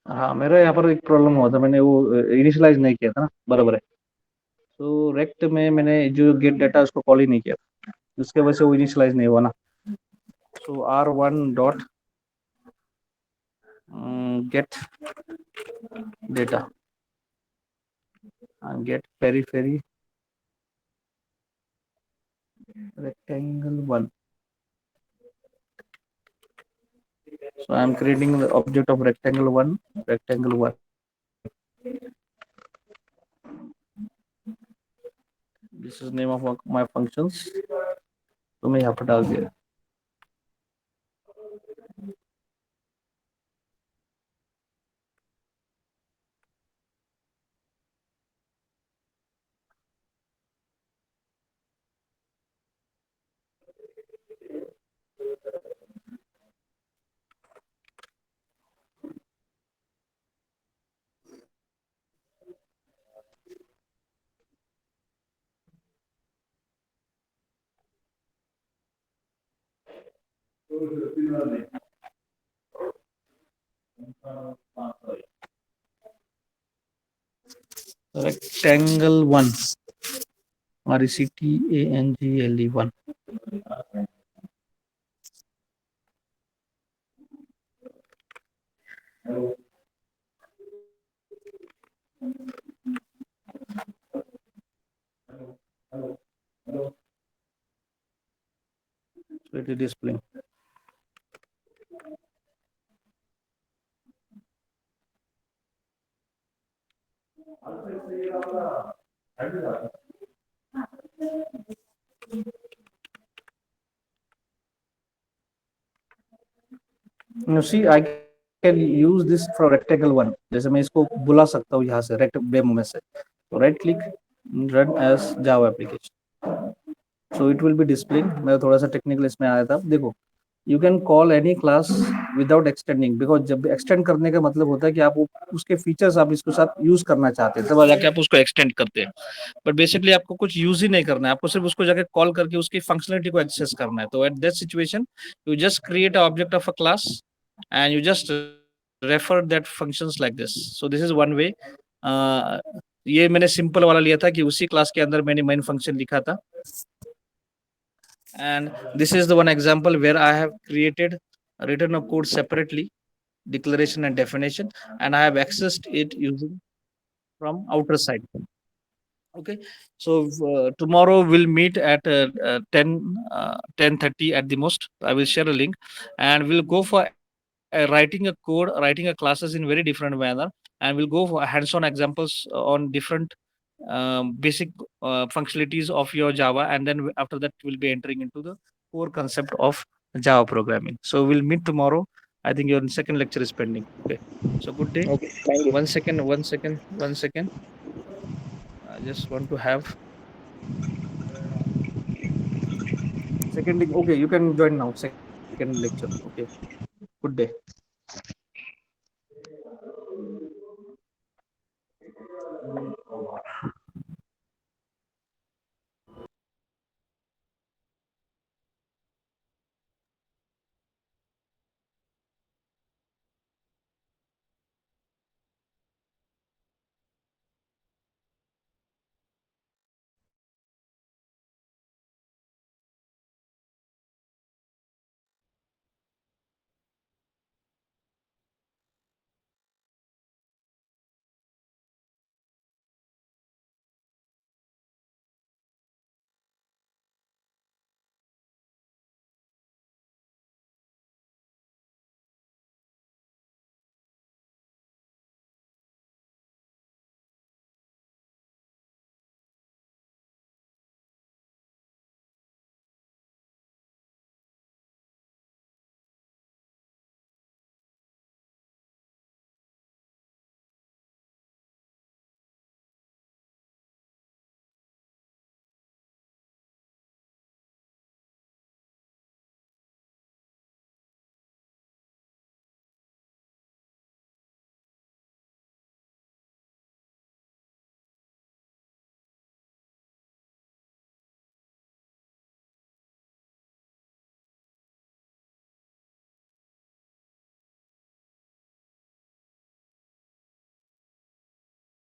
हाँ, मेरा यहाँ पर एक प्रॉब्लम हुआ था, मैंने वो इनिशियलाइज नहीं किया था ना, बराबर है। तो रेक्ट में मैंने जो गेट डाटा उसको कॉल ही नहीं किया, उसके वजह से वो इनिशियलाइज नहीं हुआ ना। सो R1 dot gate data get periphery rectangle 1. So I am creating the object of rectangle 1, rectangle 1. This is name of my functions. तो मैं यहाँ पर डाल दिया। Rectangle 1, RECTANGLE 1. So it is displaying. You see, I can use this for rectangle 1. जैसे मैं इसको बुला सकता हूँ यहाँ से रेक्ट डेमो में से, तो right click run as Java application, so it will be displaying. मैं थोड़ा सा टेक्निकल इसमें आया था। देखो, you can call any class without extending, because जब एक्सटेंड करने का मतलब होता है कि आप उसके फीचर्स आप इसके साथ यूज करना चाहते हैं, तब जाके आप उसको एक्सटेंड करते हैं। बट बेसिकली आपको कुछ यूज ही नहीं करना है, आपको सिर्फ उसको जाके कॉल करके उसकी फंक्शनलिटी को एक्सेस करना है। तो at that situation you just create a object of a class and you just refer that functions like this. So this is one way. ये मैंने सिंपल वाला लिया था कि उसी क्लास के अंदर मैंने मेन फंक्शन लिखा था, and this is the one example where I have created written a code separately, declaration and definition, and I have accessed it using from outer side. Okay, so tomorrow we'll meet at 10 10:30 at the most. I will share a link and we'll go for writing a code, writing a classes in very different manner, and we'll go for hands-on examples on different basic functionalities of your Java, and then after that we'll be entering into the core concept of Java programming. So we'll meet tomorrow. I think your second lecture is pending. Okay. So good day. Okay, thank you. One second. I just want to have second. Okay, you can join now. Second lecture. Okay. Good day.